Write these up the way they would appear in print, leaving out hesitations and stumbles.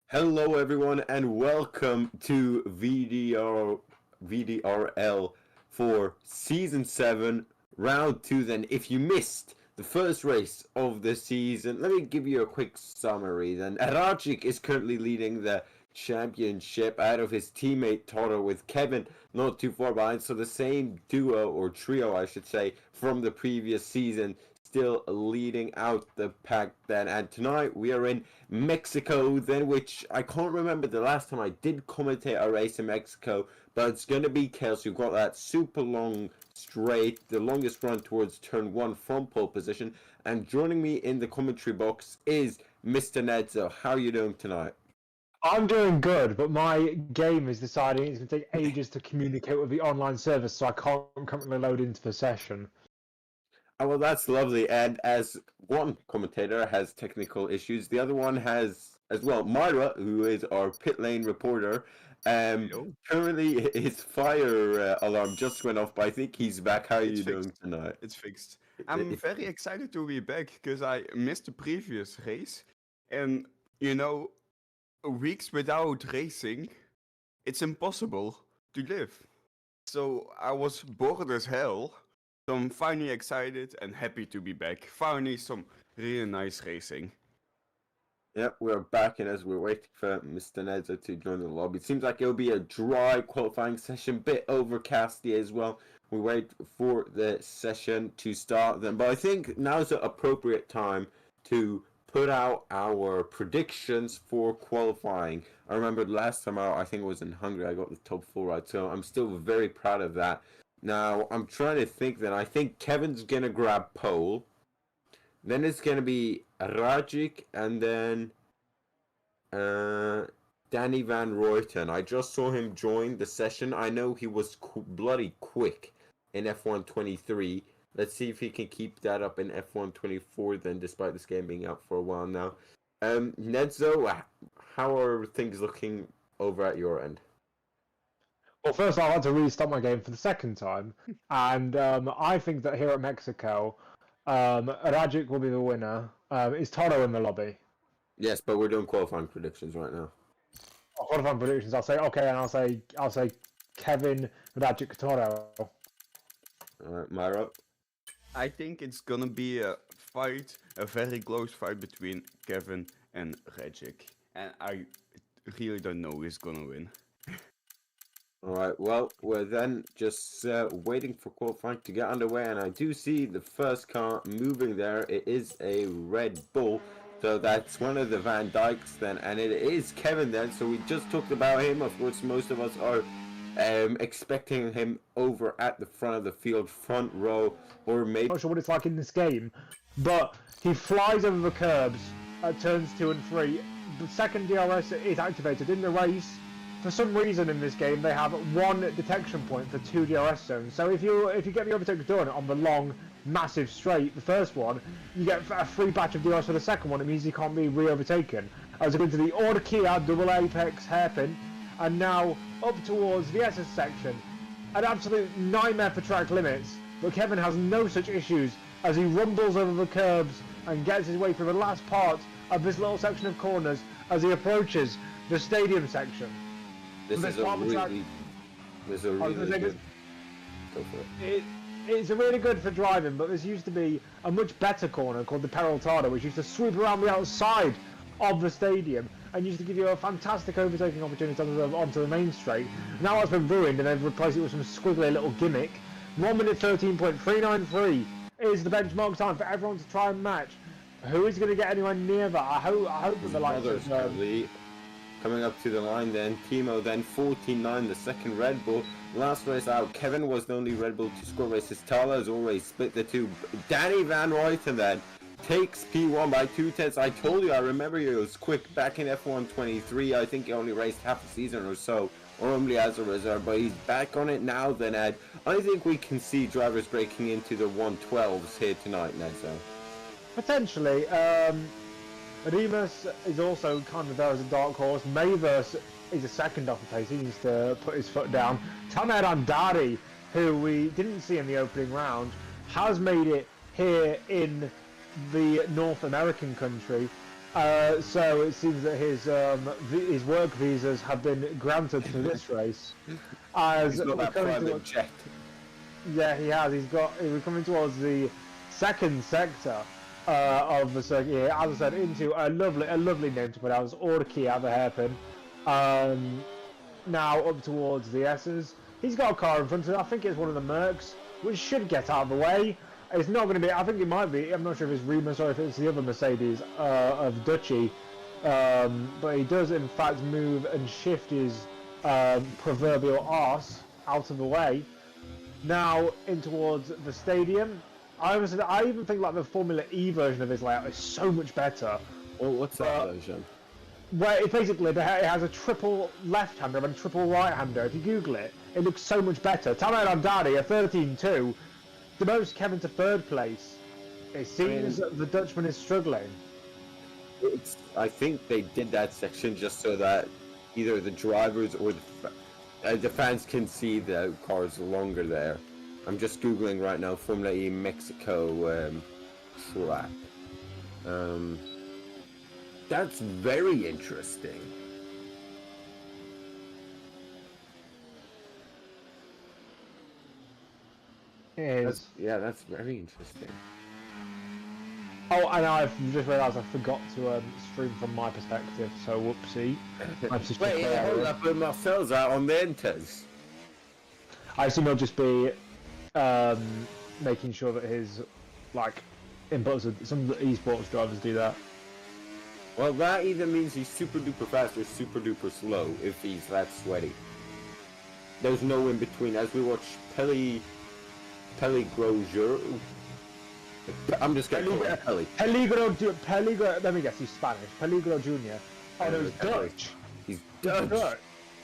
Hello, everyone, and welcome to VDRL for Season 7, Round 2. Then, if you missed the first race of the season, let me give you a quick summary. Then, Arajic is currently leading the championship out of his teammate Toro, with Kevin not too far behind. So, the same duo, or trio, I should say, from the previous season, still leading out the pack then. And tonight we are in Mexico then, which I can't remember the last time I did commentate a race in Mexico, but it's going to be chaos. You've got that super long straight, the longest run towards turn 1 from pole position. And joining me in the commentary box is Mr. Nedzo. How are you doing tonight? I'm doing good, but my game is deciding it's going to take ages to communicate with the online service, so I can't currently load into the session. Oh, well, that's lovely. And as one commentator has technical issues, the other one has as well. Myra, who is our pit lane reporter, currently his fire alarm just went off, but I think he's back. How are you doing tonight? It's fixed. I'm very excited to be back because I missed the previous race, and weeks without racing, it's impossible to live. So I was bored as hell. So I'm finally excited and happy to be back. Finally, some really nice racing. Yep, we're back, and as we're waiting for Mr. Nedzo to join the lobby, it seems like it'll be a dry qualifying session, bit overcasty as well. We wait for the session to start then, but I think now's the appropriate time to put out our predictions for qualifying. I remember last time out, I think it was in Hungary, I got the top 4 right, so I'm still very proud of that. Now, I'm trying to think that I think Kevin's going to grab pole. Then it's going to be Rajic and then Danny Van Ruyten. I just saw him join the session. I know he was bloody quick in F1 23. Let's see if he can keep that up in F1 24 then, despite this game being out for a while now. Nedzo, how are things looking over at your end? Well, first I want to restart my game for the second time, and I think that here at Mexico, Rajic will be the winner. Is Toro in the lobby? Yes, but we're doing qualifying predictions right now. Qualifying predictions. I'll say okay, and I'll say Kevin, Rajic, Toro. All right, Myra. I think it's gonna be a fight, a very close fight between Kevin and Rajic, and I really don't know who's gonna win. Alright, well, we're then just waiting for qualifying to get underway, and I do see the first car moving there. It is a Red Bull, so that's one of the Van Dykes then, and it is Kevin then, so we just talked about him. Of course, most of us are expecting him over at the front of the field, front row, or maybe... I'm not sure what it's like in this game, but he flies over the curbs at turns 2 and 3. The second DRS is activated in the race. For some reason in this game, they have 1 detection point for 2 DRS zones. So if you get the overtake done on the long, massive straight, the first one, you get a free batch of DRS for the second one. It means you can't be re-overtaken. As we go into the Order Kia double apex hairpin, and now up towards the SS section. An absolute nightmare for track limits, but Kevin has no such issues as he rumbles over the curbs and gets his way through the last part of this little section of corners as he approaches the stadium section. This is a really good... Go for it. It's really good for driving, but there's used to be a much better corner called the Peraltada, which used to sweep around the outside of the stadium and used to give you a fantastic overtaking opportunity onto the main straight. Now it's been ruined and they've replaced it with some squiggly little gimmick. 1 minute 13.393 is the benchmark time for everyone to try and match. Who is going to get anywhere near that? I hope that the likes of... Coming up to the line then, Timo then 14.9, the second Red Bull. Last race out, Kevin was the only Red Bull to score races. Tala has always split the two. Danny Van Ruyten then takes P1 by 2/10. I told you, I remember he was quick back in F1 23. I think he only raced half a season or so, or only as a reserve, but he's back on it now then, Ed. I think we can see drivers breaking into the 112s here tonight, Nedzo. Potentially. Remus is also kind of there as a dark horse. Mavis is a second off the pace. He needs to put his foot down. Tamer Andari, who we didn't see in the opening round, has made it here in the North American country. So it seems that his work visas have been granted for this race. As He's got we're that coming private towards- jet. Yeah, he has. We're coming towards the second sector of the circuit here. As I said, into a lovely name to pronounce, Orki at the hairpin. Now up towards the S's. He's got a car in front of him. I think it's one of the Mercs, which should get out of the way. It's not going to be. I think it might be. I'm not sure if it's Remus or if it's the other Mercedes of Dutchy. But he does in fact move and shift his proverbial arse out of the way. Now in towards the stadium. I even think like the Formula E version of his layout is so much better. Oh, what's that version? Where it basically it has a triple left-hander and triple right-hander. If you Google it, it looks so much better. Tamer Amdani, a 13-2, the most Kevin to third place. It seems that the Dutchman is struggling. I think they did that section just so that either the drivers or the fans can see the cars longer there. I'm just Googling right now, Formula E Mexico track. That's very interesting. That's very interesting. Oh, and I've just realised I forgot to stream from my perspective, so whoopsie. Wait, hold up, but Marcel's out on the Inters. I assume he'll just be making sure that his inputs. Some of the esports drivers do that. Well, that either means he's super duper fast or super duper slow if he's that sweaty. There's no in between. As we watch Grosjean. I'm just going to call him Pelly. Peligro, let me guess, he's Spanish. Peligro Jr. Oh, no, he's Dutch. He's Dutch.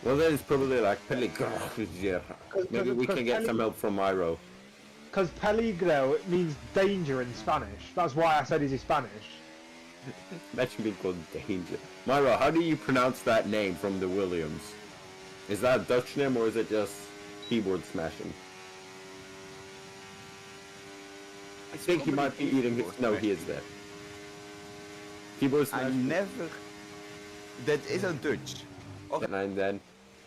Well, then it's probably like Peligro. Maybe we can get some help from Myro. Because peligro means danger in Spanish. That's why I said he's Spanish. Imagine being called Danger. Myro, how do you pronounce that name from the Williams? Is that a Dutch name or is it just keyboard smashing? I think he might be eating his... No, he is there. Keyboard smashing? That isn't Dutch. And then,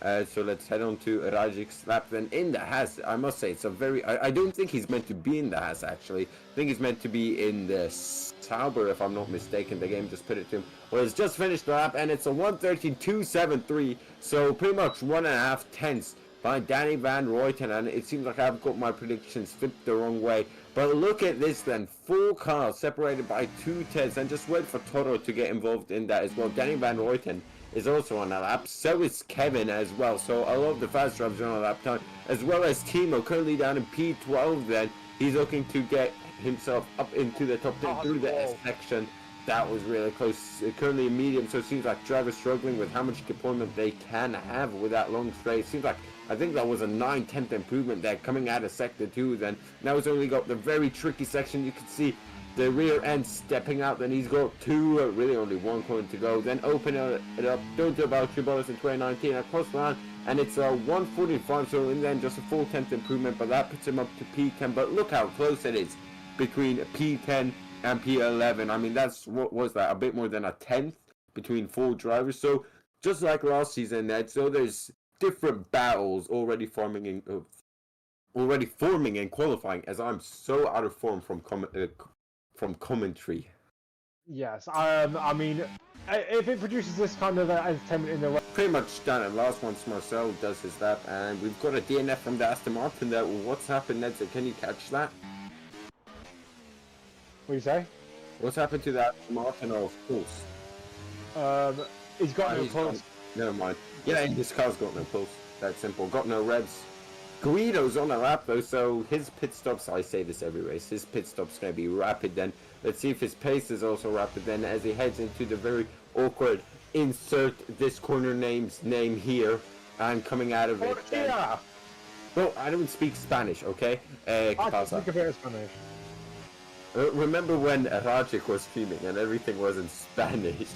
so let's head on to Rajik's lap. Then in the Haas, I must say, it's a very... I don't think he's meant to be in the Haas, actually. I think he's meant to be in the Sauber, if I'm not mistaken. The game just put it to him. Well, it's just finished the lap, and it's a 1:13.273. So pretty much 1.5 tenths by Danny Van Ruyten. And it seems like I've got my predictions flipped the wrong way. But look at this then. 4 cars separated by 2 tenths. And just wait for Toro to get involved in that as well. Danny Van Ruyten is also on a lap. So is Kevin as well. So a lot of the fast drivers are on a lap time. As well as Timo currently down in P12 then. He's looking to get himself up into the top 10 through the S section. That was really close. Currently in medium, so it seems like drivers struggling with how much deployment they can have with that long straight. It seems like, I think that was a 9/10 improvement there coming out of sector 2 then. Now he's only got the very tricky section. You can see the rear end stepping out. Then he's got 2, really only 1 corner to go. Then open it up, don't do about 2 bullets in 2019 across the line. And it's a 1:45, so in the end just a 4/10 improvement, but that puts him up to P10. But look how close it is between P10 and P11. I mean, that's, what was that, a bit more than a 10th between 4 drivers. So just like last season, Ned, so there's different battles already forming in qualifying, as I'm so out of form from commentary. Yes, I mean, if it produces this kind of entertainment in the way. Pretty much done it. Last once Marcel does his lap, and we've got a DNF from the Aston Martin there. What's happened, Ned? Can you catch that? What do you say? What's happened to that Martin, of course? He's got no pulse. Never mind. Yeah, his car's got no pulse. That's simple. Got no revs. Guido's on a lap though, so his pit stops, I say this every race, his pit stop's going to be rapid then. Let's see if his pace is also rapid then as he heads into the very awkward insert this corner name's name here and coming out of it. Well, I don't speak Spanish, okay? I can speak a bit of Spanish. Remember when Rajik was streaming and everything was in Spanish?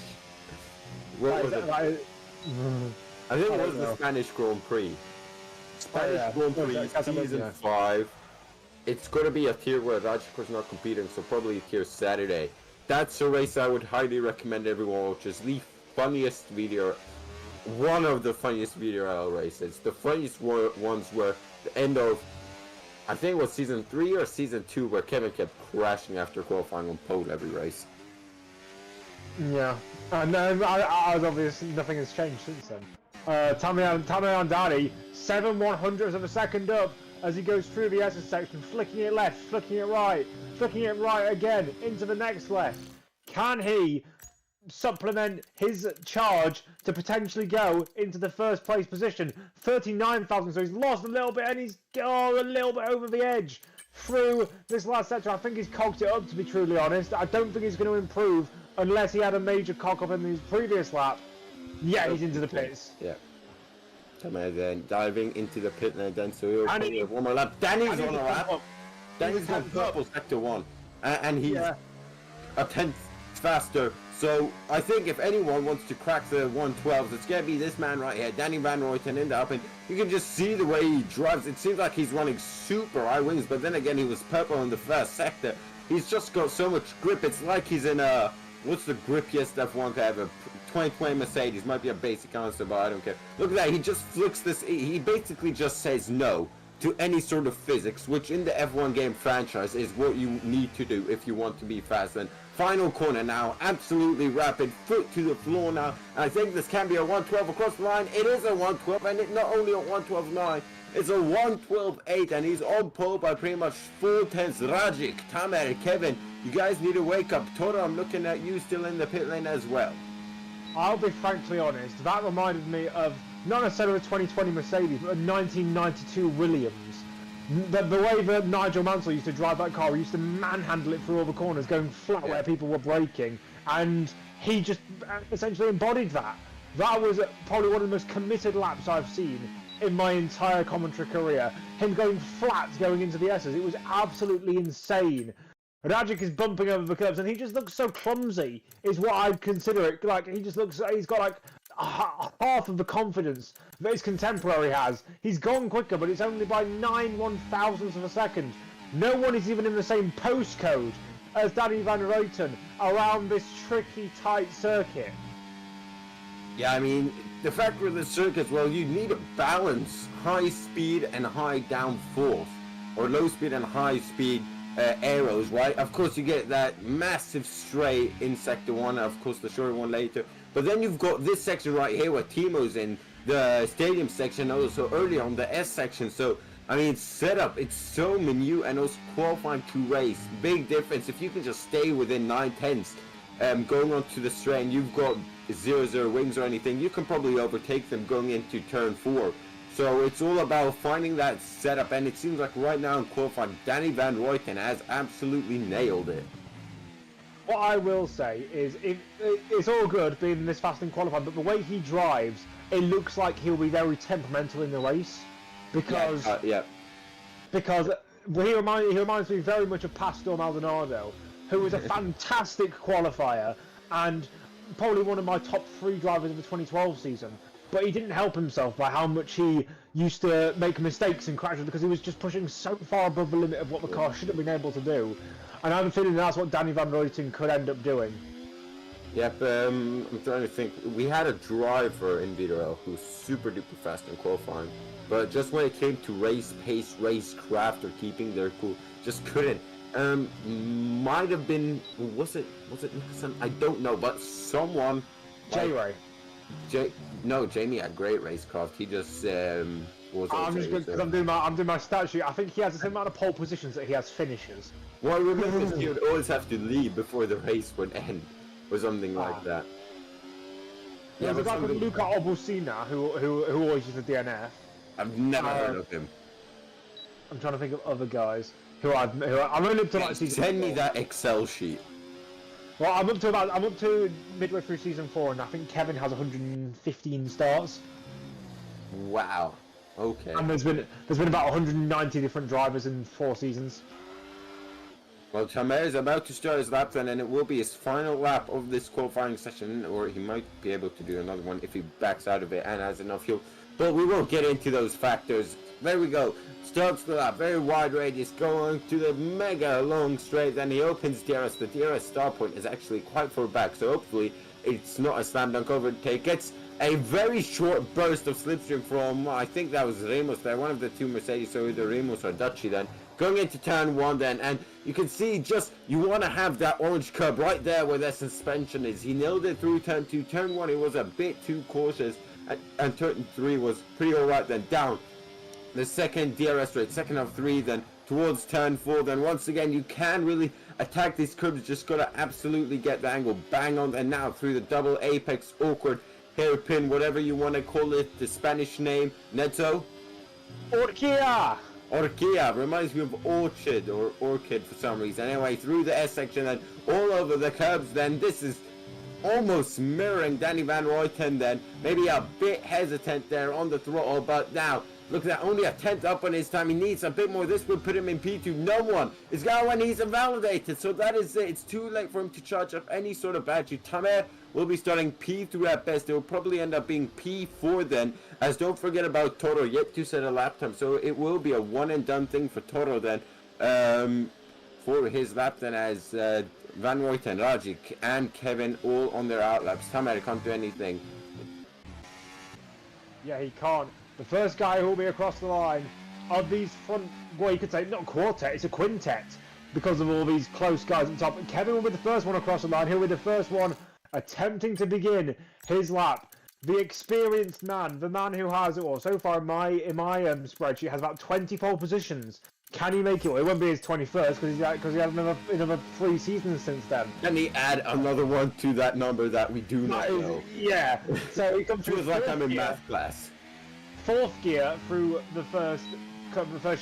What was it? I think it was the Spanish Grand Prix. Spanish Grand Prix Season 5. It's going to be a tier where Rajik was not competing, so probably a tier Saturday. that's a race I would highly recommend everyone watches. The funniest video, one of the funniest VDRL races. The funniest ones were the end of, I think it was season 3 or season 2, where Kevin kept crashing after qualifying on pole every race. Yeah, and then I was obviously nothing has changed since then. Tamiya Andani, 7/100ths of a second up as he goes through the S's section, flicking it left, flicking it right again into the next left. Can he supplement his charge to potentially go into the first place position? 39,000, so he's lost a little bit and he's a little bit over the edge through this last sector. I think he's cocked it up, to be truly honest. I don't think he's going to improve unless he had a major cock up in his previous lap. Yeah, he's into the pits. Yeah. Tamiya then diving into the pit lane then, so he'll probably have one more lap. Danny's on a lap. Danny's got purple sector 1. And he's a tenth faster. So I think if anyone wants to crack the 112s, it's going to be this man right here, Danny Van Ruyten in the up, and you can just see the way he drives. It seems like he's running super high wings, but then again, he was purple in the first sector. He's just got so much grip. It's like he's in a, what's the grippiest F1 car ever? 2020 Mercedes. Might be a basic answer, but I don't care. Look at that. He just flicks this. He basically just says no to any sort of physics, which in the F1 game franchise is what you need to do if you want to be fast. And final corner now, absolutely rapid, foot to the floor now. And I think this can be a 112 across the line. It is a 112, and it not only a 112.9, it's a 112.8, and he's on pole by pretty much 4/10. Rajic, Tamer, Kevin, you guys need to wake up. Toto, I'm looking at you still in the pit lane as well. I'll be frankly honest, that reminded me of not necessarily a 2020 Mercedes, but a 1992 Williams. The way that Nigel Mansell used to drive that car, he used to manhandle it through all the corners, going flat where people were braking, and he just essentially embodied that. That was probably one of the most committed laps I've seen in my entire commentary career. Him going flat going into the S's, it was absolutely insane. Rajic is bumping over the curbs, and he just looks so clumsy, is what I'd consider it. Like, he just looks, he's got like half of the confidence that his contemporary has. He's gone quicker, but it's only by 9/1000ths of a second. No one is even in the same postcode as Danny Van Ruyten around this tricky, tight circuit. Yeah, I mean, the fact with the circuit, well, you need to balance high speed and high downforce, or low speed and high speed arrows, right? Of course, you get that massive straight in sector 1, of course the shorter one later, but then you've got this section right here where Timo's in the stadium section, also early on the S section. So I mean, setup, it's so minute, and also qualifying to race, big difference. If you can just stay within 9/10ths going on to the straight, and you've got 0 wings or anything, you can probably overtake them going into turn 4. So it's all about finding that setup, and it seems like right now in qualifying, Danny Van Ruyten has absolutely nailed it. What I will say is, it's all good being this fast in qualifying, but the way he drives, it looks like he'll be very temperamental in the race, because because he reminds me very much of Pastor Maldonado, who was a fantastic qualifier and probably one of my top 3 drivers of the 2012 season. But he didn't help himself by how much he used to make mistakes and crashes, because he was just pushing so far above the limit of what the car should have been able to do. And I'm feeling that's what Danny Van Ruyten could end up doing. Yep, I'm trying to think. We had a driver in VDRL who was super duper fast in qualifying, but just when it came to race pace, race craft, or keeping their cool, just couldn't. Might have been, was it Nicholson? I don't know, but someone. J-Ray. No, Jamie had great racecraft. He just was. I'm just because I'm doing my stat sheet. I think he has the same amount of pole positions that he has finishes. Well, I remember he would always have to leave before the race would end, or something like that. There's a guy called Luca Obusina who always used the DNF. I've never heard of him. I'm trying to think of other guys who I'm only up to like season. Send me that Excel sheet. Well, I'm up to midway through season 4, and I think Kevin has 115 starts. Wow. Okay. And there's been about 190 different drivers in 4 seasons. Well, Tamer is about to start his lap then, and it will be his final lap of this qualifying session, or he might be able to do another one if he backs out of it and has enough fuel. But we won't get into those factors. There we go. Starts the lap, very wide radius, going to the mega long straight. Then he opens DRS. The DRS start point is actually quite far back, so hopefully it's not a slam dunk overtake. Gets a very short burst of slipstream from, I think that was Ramos there, one of the two Mercedes, so either Ramos or Dutchy then. Going into turn 1 then, and you can see just, you want to have that orange curb right there where that suspension is. He nailed it through turn 2. Turn 1 he was a bit too cautious, and turn 3 was pretty alright then. Down the second DRS straight, second of 3 then, towards turn 4. Then once again you can really attack these curbs, just gotta absolutely get the angle bang on. And now through the double apex, awkward hairpin, whatever you want to call it, the Spanish name, Neto? Orquilla, reminds me of orchid or orchid for some reason. Anyway, through the S section and all over the curbs, then this is almost mirroring Danny Van Ruyten then. Maybe a bit hesitant there on the throttle, but now, look at that, only a 10th up on his time. He needs a bit more. This would put him in P2. No one is going to win. He's invalidated, so that is it. It's too late for him to charge up any sort of badge. Tamer will be starting P3 at best. It will probably end up being P4 then, as don't forget about Toro, yet to set a lap time. So it will be a one and done thing for Toro then, for his lap then, as Van Ruyten, Rajic and Kevin all on their outlaps. Tamer can't do anything. Yeah, he can't. The first guy who will be across the line of these front, well, you could say not quartet, it's a quintet, because of all these close guys at the top. Kevin will be the first one across the line. He'll be the first one attempting to begin his lap. The experienced man, the man who has, well, so far in my spreadsheet, has about 20 pole positions. Can he make it? Well, it won't be his 21st because he had another 3 seasons since then. Can he add another one to that number that we do not know? Yeah. So he comes Feels like I'm in math class. 4th gear through the first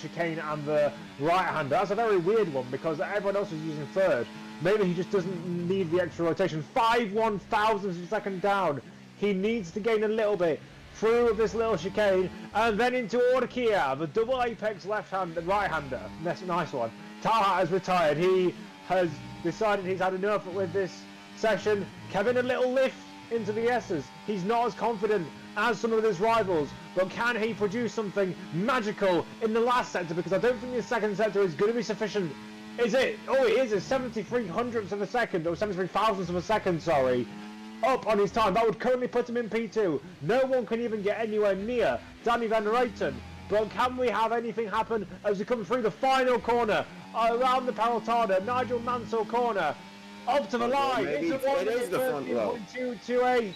chicane and the right-hander. That's a very weird one because everyone else is using 3rd. Maybe he just doesn't need the extra rotation. 5/1000 of a second down. He needs to gain a little bit through this little chicane and then into Orkia, the double apex right-hander. That's a nice one. Taha has retired. He has decided he's had enough with this session. Kevin, a little lift into the S's. He's not as confident as some of his rivals, but can he produce something magical in the last sector? Because I don't think the second sector is going to be sufficient. Is it? Oh, it is a 73 hundredths of a second, or 73 thousandths of a second, sorry, up on his time. That would currently put him in P2. No one can even get anywhere near Danny Van Ruyten. But can we have anything happen as we come through the final corner, around the Pelotada, Nigel Mansell corner, up to the line? Maybe it is the front row. 228.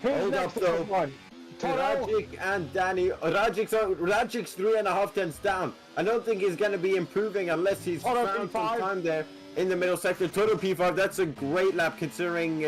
Who's next to the one? Rajic and Danny. Rajic's 3.5 tenths down. I don't think he's going to be improving unless he's Toto found some P5. time there in the middle sector. Toto P5, that's a great lap considering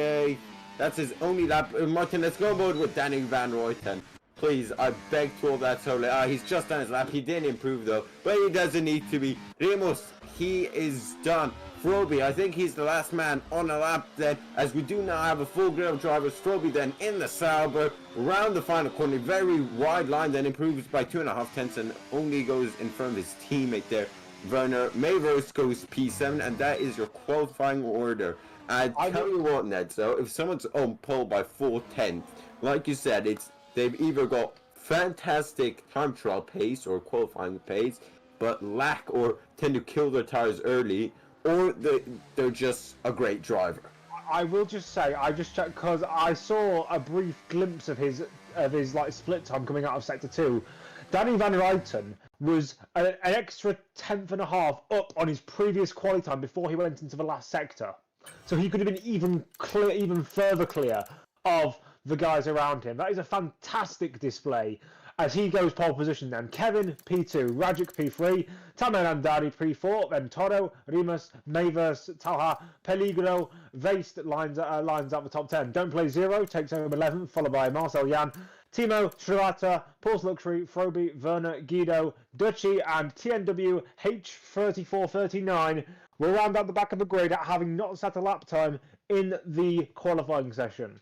that's his only lap. Martin, let's go mode with Danny Van Ruyten. Please, I beg for that solely. He's just done his lap. He didn't improve though, but he doesn't need to be. Ramos, he is done. Froby, I think he's the last man on a lap then, as we do now have a full grid of drivers. Froby then in the Sauber, round the final corner, very wide line, then improves by 2.5 tenths and only goes in front of his teammate there. Werner Mayros goes P7, and that is your qualifying order. I tell you what, Ned, so if someone's on pole by 4 tenths, like you said, they've either got fantastic time trial pace or qualifying pace, but lack or tend to kill their tires early, or they're just a great driver. I will just say, I just checked because I saw a brief glimpse of his like split time coming out of sector 2. Danny Van Ruyten was an extra 10.5 up on his previous quali time before he went into the last sector. So he could have been even further clear of the guys around him. That is a fantastic display. As he goes pole position then, Kevin P2, Rajic P3, Tamer Andari P4, then Toro, Rimas, Mavers, Talha, Peligro, Vaste lines out the top 10. Don't Play 0 takes home 11th, followed by Marcel Jan, Timo, Shrivata, Paul's Luxury, Froby, Werner, Guido, Dutchy, and TNW H3439 will round out the back of the grid at having not set a lap time in the qualifying session.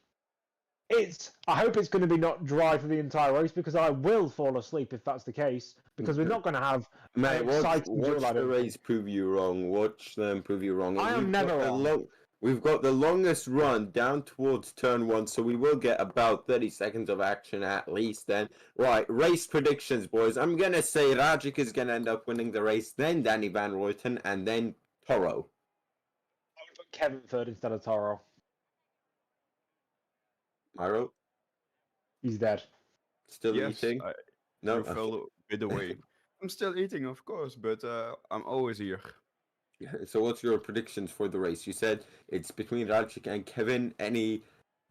I hope it's going to be not dry for the entire race, because I will fall asleep if that's the case, because we're not going to have Mate, watch the race prove you wrong. Watch them prove you wrong. I am never wrong. We've got the longest run down towards turn 1, so we will get about 30 seconds of action at least then. Right, race predictions, boys. I'm going to say Rajic is going to end up winning the race, then Danny Van Ruyten, and then Toro. I would put Kevin third instead of Toro. Myro, He's dead. still Yes, eating? No? you fell a bit away. I'm still eating, of course, but I'm always here. So what's your predictions for the race? You said it's between Rajic and Kevin. Any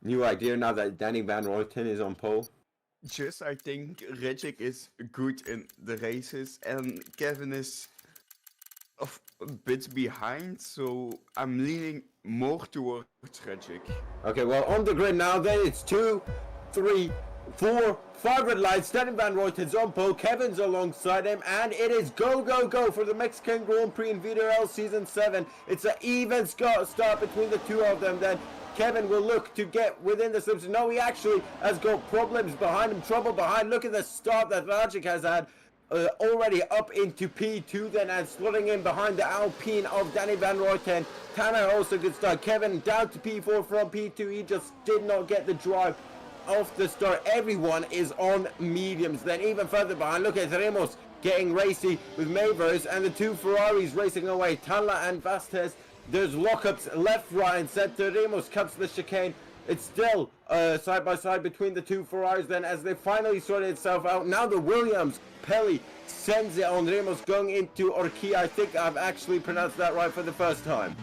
new idea now that Danny Van Ruyten is on pole? Just I think Rajik is good in the races, and Kevin is a bit behind, so I'm leaning more towards Rajik. Okay, well, on the grid now, then it's 2, 3, 4, 5 red lights. Danny Van Ruyten's on pole, Kevin's alongside him, and it is go, go, go for the Mexican Grand Prix in VDRL Season 7. It's an even start between the two of them then. Kevin will look to get within the slips. No, he actually has got problems behind him, trouble behind. Look at the start that Rajic has had. Already up into P2 then, and slotting in behind the Alpine of Danny Van Ruyten. Tanner also good start. Kevin down to P4 from P2. He just did not get the drive off the start. Everyone is on mediums. Then even further behind, look at Ramos getting racy with Mavers, and the two Ferraris racing away. Tala and Vasquez. There's lockups left, right, and center. Ramos cuts the chicane. It's still side by side between the two Ferraris then, as they finally sorted itself out. Now the Williams Pelly sends it on Ramos going into Orkia. I think I've actually pronounced that right for the first time.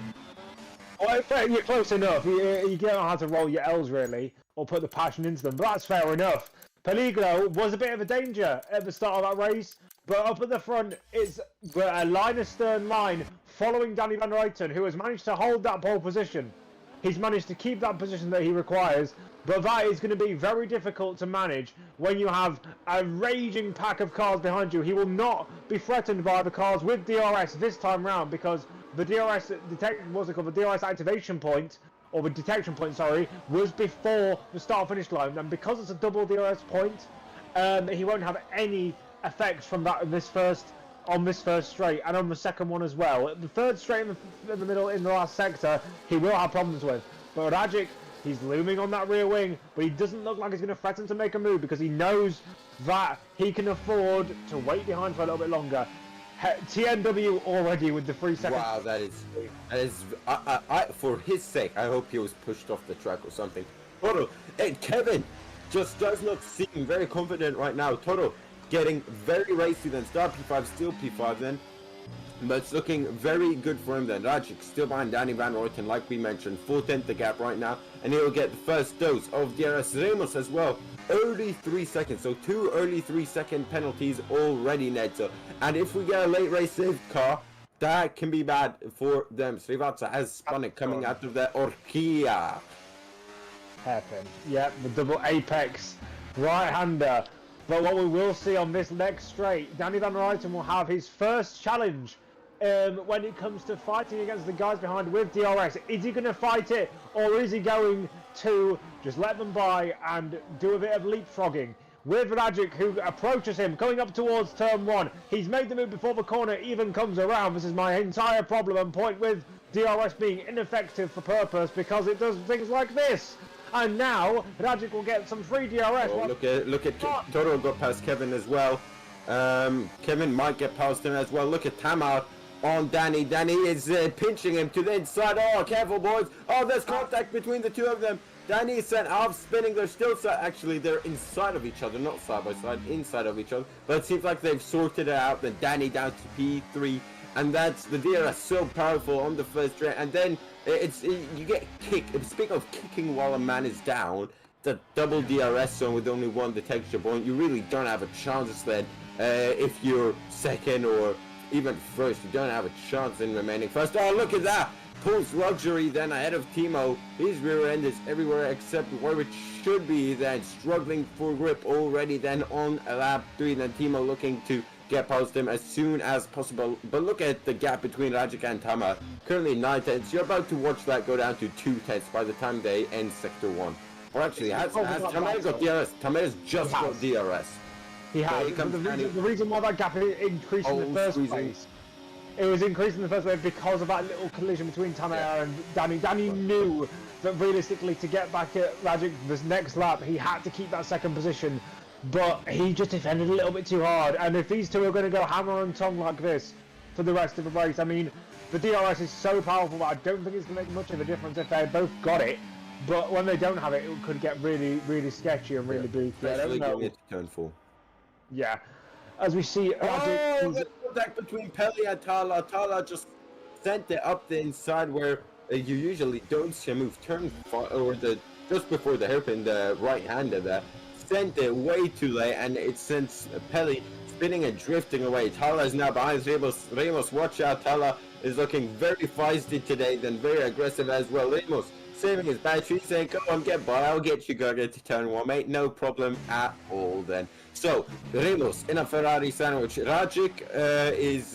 Well, you're close enough. You don't know how to roll your L's really, or put the passion into them, but that's fair enough. Peligro was a bit of a danger at the start of that race, but up at the front is a line astern line following Danny Van Ruyten, who has managed to hold that pole position. He's managed to keep that position that he requires, but that is going to be very difficult to manage when you have a raging pack of cars behind you. He will not be threatened by the cars with DRS this time round, because the DRS the DRS activation point, or the detection point, sorry, was before the start-finish line, and because it's a double DRS point, he won't have any effects from that on this first straight, and on the second one as well. The third straight in the middle, in the last sector, he will have problems with. But Rajic, he's looming on that rear wing, but he doesn't look like he's going to threaten to make a move, because he knows that he can afford to wait behind for a little bit longer. TNW already with the 3 seconds. Wow, that is. For his sake, I hope he was pushed off the track or something. Toro, and Kevin just does not seem very confident right now. Toro getting very racy then, start P5, still P5 then. But it's looking very good for him then. Rajic still behind Danny Van Ruyten, like we mentioned, 4/10 the gap right now, and he'll get the first dose of DRS. Ramos as well, early 3 seconds, so 2 early 3-second penalties already, Nedzo. And if we get a late race saved car, that can be bad for them. Srivatsa has spun it coming out of the Orkia. Hairpin. Yep, the double apex right-hander. But what we will see on this next straight, Danny Van Ruyten will have his first challenge when it comes to fighting against the guys behind with DRS. Is he going to fight it, or is he going to just let them by and do a bit of leapfrogging? With Rajic, who approaches him, coming up towards turn 1. He's made the move before the corner even comes around. This is my entire problem and point with DRS being ineffective for purpose, because it does things like this. And now Rajic will get some free DRS. Oh, look at Toro got past Kevin as well. Kevin might get past him as well. Look at Tamar on Danny. Danny is pinching him to the inside. Oh, careful, boys. Oh, there's contact between the two of them. Danny is sent off spinning. They're still actually they're inside of each other, not side by side, inside of each other. But it seems like they've sorted it out. Then Danny down to P3, and that's the DRS so powerful on the first straight. And then you get kicked. Speaking of kicking while a man is down, the double DRS zone with only one detection point, you really don't have a chance then. If you're second or even first, you don't have a chance in remaining first. Oh, look at that! Pulls Luxury then ahead of Timo. His rear end is everywhere except where it should be then. Struggling for grip already then on lap 3. Then Timo looking to get past him as soon as possible. But look at the gap between Rajic and Tama. Currently 9/10. You're about to watch that go down to 2/10 by the time they end Sector 1. Or actually, has Tama got DRS? Tama's just got DRS. He has. The reason why that gap increased in the first place it was increased in the first wave because of that little collision between Tamara and Danny. Danny knew that realistically to get back at Rajic this next lap, he had to keep that second position, but he just defended a little bit too hard. And if these two are going to go hammer and tongue like this for the rest of the race, I mean, the DRS is so powerful that I don't think it's going to make much of a difference if they both got it. But when they don't have it, it could get really, really sketchy and really big. Especially going into turn 4. Yeah. As we see, the contact between Pelly and Tala. Tala just sent it up the inside where you usually don't see a move. Turn 5, or just before the hairpin, the right-hander there. Sent it way too late, and it sends Pelly spinning and drifting away. Tala is now behind Ramos. Ramos, watch out. Tala is looking very feisty today, then very aggressive as well. Ramos saving his battery, saying, go on, get by, I'll get you going into turn 1, mate. No problem at all then. So, Ramos in a Ferrari sandwich. Rajic is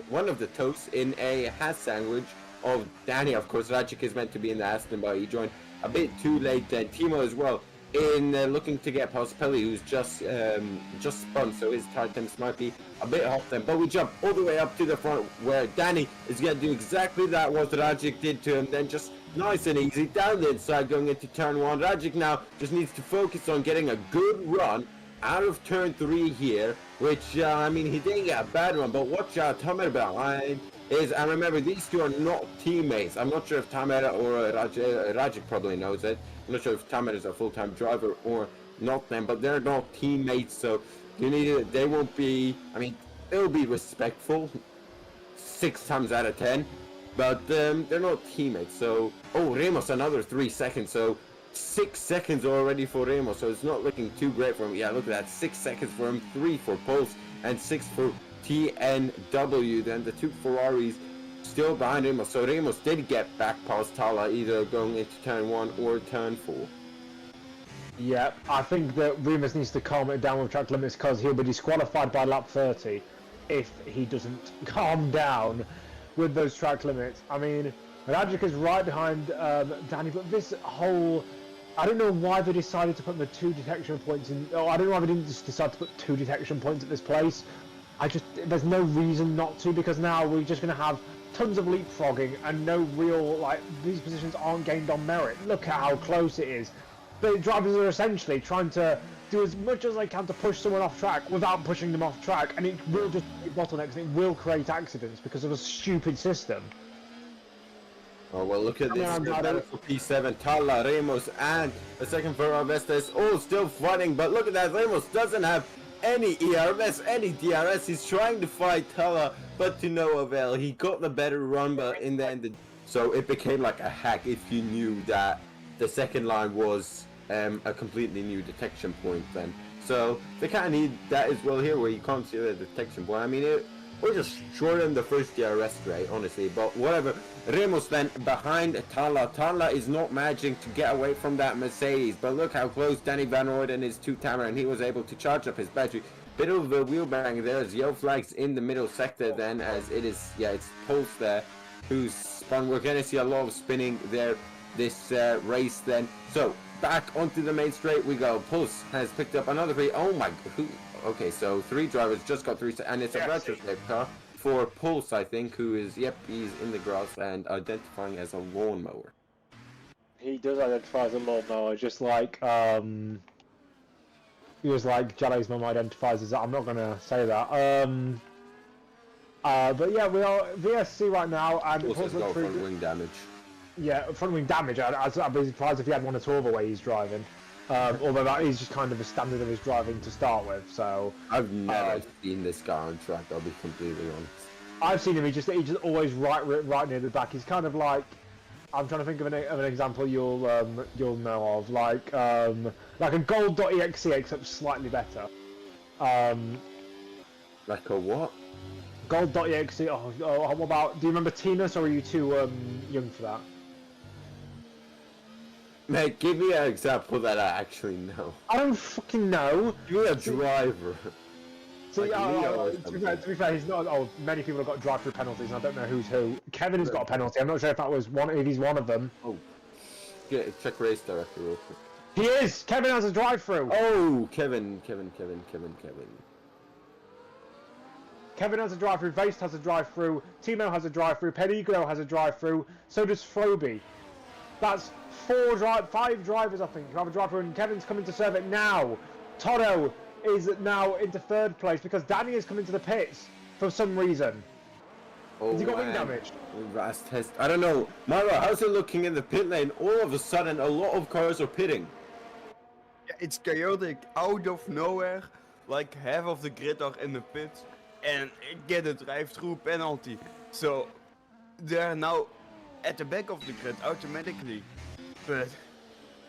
one of the toasts in a Haas sandwich of Danny. Of course, Rajic is meant to be in the Aston, but he joined a bit too late then. Timo as well in looking to get past Pelly, who's just spun, so his times might be a bit off then. But we jump all the way up to the front where Danny is going to do exactly that what Rajic did to him, then just nice and easy down the inside going into turn 1. Rajic now just needs to focus on getting a good run out of turn 3 here, which I mean, he didn't get a bad one, but watch out, Tamer behind is, and remember, these two are not teammates. I'm not sure if Tamer or Rajic probably knows it. I'm not sure if Tamer is a full-time driver or not them, but they're not teammates, so you need to, they won't be, I mean, they'll be respectful 6 times out of 10, but they're not teammates. So, oh, Ramos another 3 seconds, so 6 seconds already for Ramos, so it's not looking too great for him. Yeah, look at that, 6 seconds for him, 3 for Pulse, and 6 for TNW. Then the 2 Ferraris still behind Ramos, so Ramos did get back past Tala, either going into turn 1 or turn 4. Yeah, I think that Remus needs to calm it down with track limits, because he'll be disqualified by lap 30 if he doesn't calm down with those track limits. I mean, Rajic is right behind Danny, but this whole, I don't know why they decided to put the 2 detection points in. Oh, I don't know why they didn't just decide to put 2 detection points at this place. There's no reason not to, because now we're just going to have tons of leapfrogging and no real, like, these positions aren't gained on merit. Look at how close it is. The drivers are essentially trying to do as much as they can to push someone off track without pushing them off track, and it will just create bottlenecks and it will create accidents because of a stupid system. Oh, well, look at this battle for P7. Tala, Ramos, and the second Ferrari Vestas all still fighting, but look at that, Ramos doesn't have any ERS, any DRS. He's trying to fight Tala, but to no avail. He got the better run, but in the end, so it became like a hack if you knew that the second line was a completely new detection point then. So they kind of need that as well here, where you can't see the detection point. I mean, it was just shorten the first DRS rate, honestly, but whatever. Ramos then behind Tala. Tala is not managing to get away from that Mercedes, but look how close Danny Van Orden is to Tamer, and he was able to charge up his battery. Bit of a wheel bang there as yellow flags in the middle sector then, as it is, yeah, it's Pulse there who's spun. We're going to see a lot of spinning there this race then. So back onto the main straight we go. Pulse has picked up another 3. Oh my, okay, so 3 drivers just got 3, and it's a retrospect car for Pulse, I think, who is, yep, he's in the grass and identifying as a lawnmower. He does identify as a lawnmower, just like he was like Jelly's mum identifies as that. I'm not gonna say that. But yeah, we are VSC right now, and Pulse has got front wing damage. Yeah, front wing damage. I'd be surprised if he had one at all the way he's driving. Although that is just kind of a standard of his driving to start with. So I've never seen this guy on track, I'll be completely honest. I've seen him. He just always right near the back. He's kind of like, I'm trying to think of an example you'll know of, like a gold.exe except slightly better. Like a what? Gold.exe. Oh, what about? Do you remember Tinus, or are you too young for that? Mate, give me an example that I actually know. I don't fucking know. Give me a driver. See, to be fair, he's not. Oh, many people have got drive-through penalties, and I don't know who's who. Kevin has got a penalty. I'm not sure if that was if he's one of them. Oh, check race director real quick. He is. Kevin has a drive-through. Oh, Kevin. Kevin has a drive-through, Vaste has a drive-through, Timo has a drive-through, Peligro has a drive-through, so does Froby. That's 5 drivers, I think, who have a drive-through, and Kevin's coming to serve it now. Toto is now into 3rd place because Danny has come into the pits for some reason. Oh, Has he got wing damage? Last test. I don't know. Mara, how's it looking in the pit lane? All of a sudden, a lot of cars are pitting. Yeah, it's chaotic out of nowhere. Like half of the grid are in the pits and get a drive-through penalty. So they're now at the back of the grid automatically. But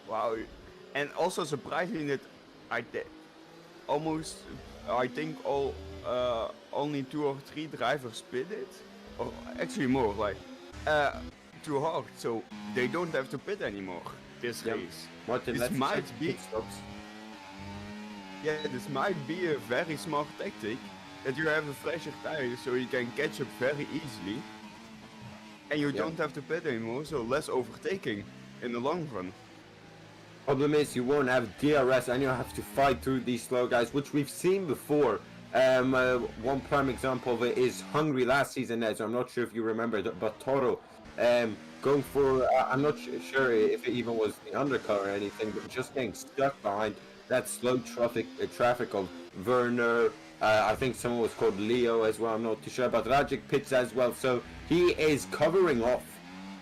wow, and also surprisingly that I think only 2 or 3 drivers pitted, or actually more, like too hard, so they don't have to pit anymore this race. Martin, This might be pit stops. this might be a very smart tactic, that you have a fresher tire so you can catch up very easily, and you don't have to pit anymore, so less overtaking in the long run. Problem is, you won't have DRS and you'll have to fight through these slow guys, which we've seen before. One prime example of it is Hungary last season, as I'm not sure if you remember, but Toro going for, I'm not sure if it even was the undercut or anything, but just getting stuck behind that slow traffic of Werner. I think someone was called Leo as well, I'm not too sure, but Rajic pits as well, so he is covering off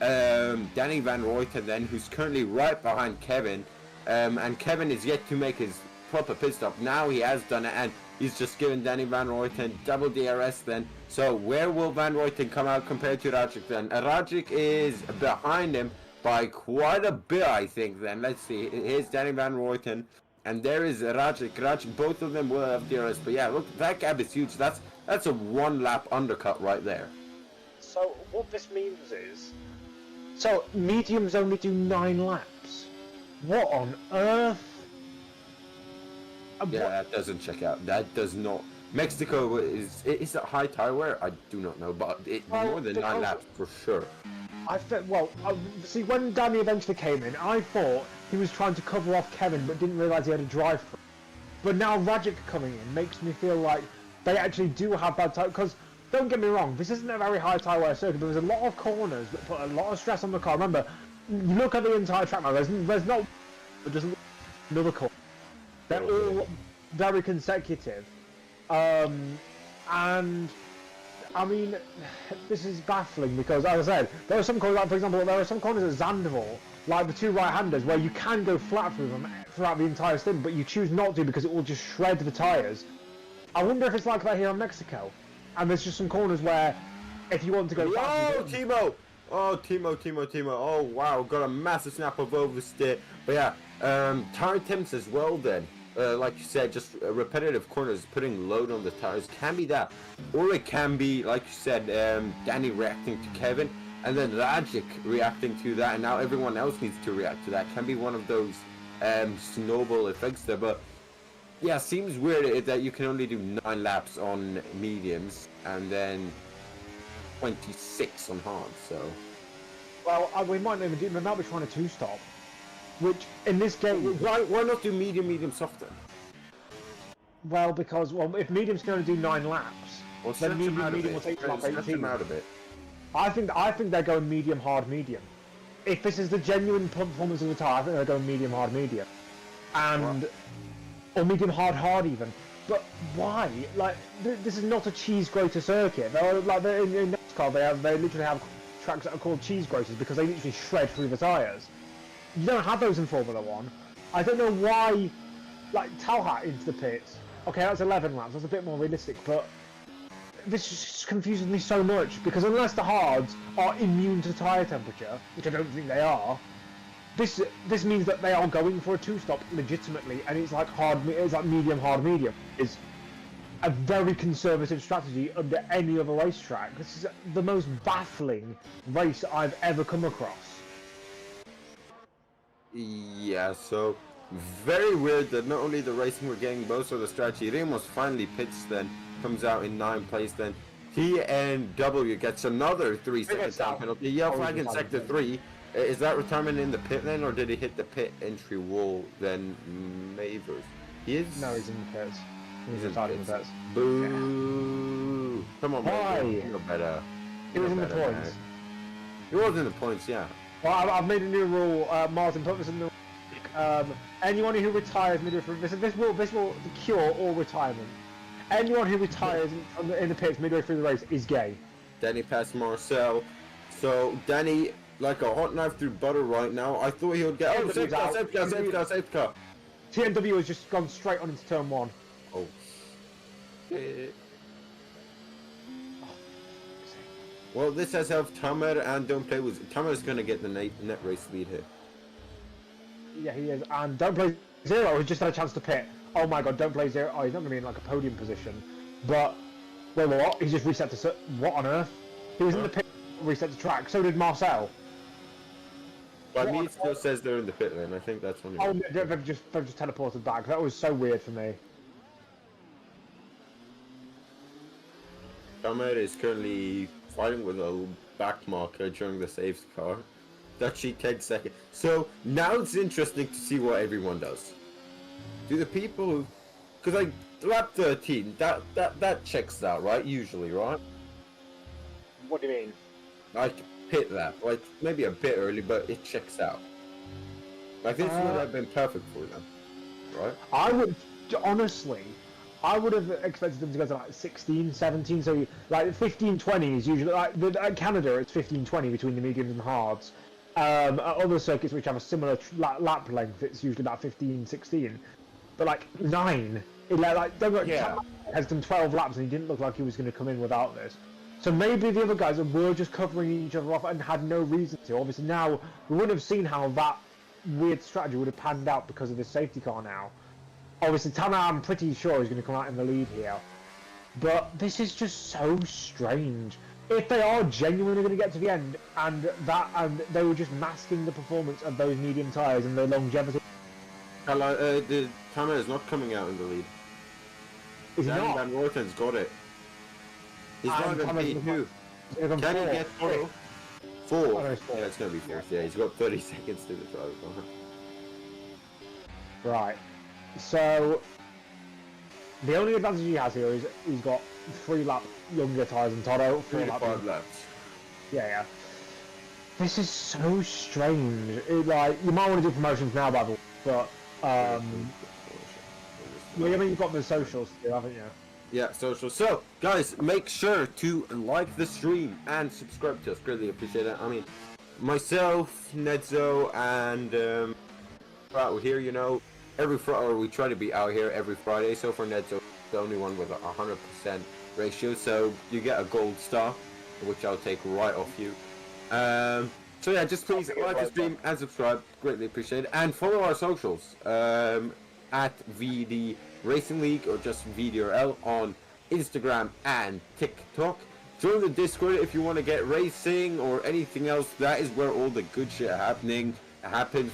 Danny Van Ruyten then, who's currently right behind Kevin, and Kevin is yet to make his proper pit stop. Now he has done it, and he's just given Danny Van Ruyten double DRS then. So where will Van Ruyten come out compared to Rajic then? Rajic is behind him by quite a bit, I think then. Let's see, here's Danny Van Ruyten, and there is Rajic. Both of them will have DRS, but yeah, look, that gap is huge. That's a 1-lap undercut right there. So what this means is, so mediums only do 9 laps. What on earth? Yeah, that doesn't check out. That does not. Mexico is it high tire wear? I do not know, but more than 9 laps for sure. I thought, see, when Danny eventually came in, I thought he was trying to cover off Kevin, but didn't realise he had a drive-through. But now Rajic coming in makes me feel like they actually do have bad tire, because don't get me wrong, this isn't a very high tire wear circuit, but there's a lot of corners that put a lot of stress on the car. Remember, you look at the entire track now, there's not just another corner. They're all very consecutive. And I mean, this is baffling because, as I said, there are some corners, like, for example, there are some corners at Zandvoort, like the 2 right-handers, where you can go flat through them throughout the entire stint, but you choose not to because it will just shred the tyres. I wonder if it's like that here in Mexico. And there's just some corners where, if you want to go fast... Oh, Timo! Oh, Timo. Oh, wow, got a massive snap of oversteer. But yeah, tire temps as well then. Like you said, just repetitive corners, putting load on the tires can be that. Or it can be, like you said, Danny reacting to Kevin, and then Rajic reacting to that, and now everyone else needs to react to that. Can be one of those snowball effects there. But yeah, seems weird that you can only do 9 laps on mediums, and then 26 on hard, so... Well, we might not even do, we might be trying a 2-stop. Which, in this game... Why not do medium, soft then? Well, because, if medium's going to do 9 laps, then medium will take to lap 18. Out a bit. I think they're going medium, hard, medium. If this is the genuine performance of the tire, I think they're going medium, hard, medium. And... Or medium, hard, hard even. But why? Like, this is not a cheese grater circuit. They're like, in NASCAR, they literally have tracks that are called cheese graters because they literally shred through the tyres. You don't have those in Formula 1. I don't know why, like, Talhat into the pits. Okay, that's 11 laps, that's a bit more realistic, but this just confuses me so much, because unless the hards are immune to tyre temperature, which I don't think they are, this means that they are going for a 2-stop legitimately, and it's like medium, hard, medium. It's a very conservative strategy under any other racetrack. This is the most baffling race I've ever come across. Yeah, so very weird that not only the racing we're getting, but also the strategy. Ramos finally pits then, comes out in 9th place then. TNW gets another 3-second time penalty. Yellow flag in sector 3. Is that retirement in the pit lane, or did he hit the pit entry wall then? Mavers. He is? No, he's in the pits. He's in the pits. Boo! Come on, Why? man. You know better. He was in the points. He was in the points, yeah. Well, I've made a new rule, Martin, put this in the anyone who retires midway through this will cure all retirement. Anyone who retires in the pits midway through the race is gay. Danny passed Marcel. So Danny, like a hot knife through butter right now. I thought he would get. Oh, safety car. TMW has just gone straight on into turn 1. Oh. Well, this has helped Tamer and don't play with. Tamer's gonna get the net race lead here. Yeah, he is. And don't play Zero. He just had a chance to pit. Oh my God, don't play Zero. Oh, he's not gonna be in like a podium position. But wait, what? He just reset to what on earth? He was in the pit, reset to track. So did Marcel. But me, it still says they're in the pit lane. I think that's when. Oh, they've just teleported back. That was so weird for me. Tamer is currently fighting with a back marker during the saves car. That she takes second. So now it's interesting to see what everyone does. Do the people who, because like lap 13, that checks out, right? Usually, right? What do you mean? Like pit lap, like maybe a bit early, but it checks out. Like this would have been perfect for them, right? I would honestly. I would have expected them to go to like 16, 17, so like 15, 20 is usually, like at Canada it's 15, 20 between the mediums and hards. At other circuits which have a similar lap length, it's usually about 15, 16. But like 9, has done 12 laps and he didn't look like he was going to come in without this. So maybe the other guys were just covering each other off and had no reason to. Obviously now, we wouldn't have seen how that weird strategy would have panned out because of this safety car now. Obviously, Tanner, I'm pretty sure he's going to come out in the lead here. But this is just so strange. If they are genuinely going to get to the end, and they were just masking the performance of those medium tyres and their longevity. The Tamer is not coming out in the lead. Is he not? Van Rooyen's got it. He's not going to be two. Can he get 4? 4. Oh, no, it's 4. Yeah, it's going to be 4th. Yeah, he's got 30 seconds to the drive. Right. So, the only advantage he has here is he's got 3 lap younger tyres than Toto. 3 to 5 laps. Yeah. This is so strange. Like, you might want to do promotions now, by the way, but well, I mean, you've got the socials too, haven't you? Yeah, socials. So, guys, make sure to like the stream and subscribe to us. Greatly appreciate it. I mean, myself, Nedzo, and out here, you know. Every Friday, or we try to be out here every Friday. So for Nedzo, the only one with a 100% ratio. So you get a gold star, which I'll take right off you. So yeah, just please like the stream and subscribe. Greatly appreciate it. And follow our socials at VD Racing League or just VDRL on Instagram and TikTok. Join the Discord if you want to get racing or anything else. That is where all the good shit happens.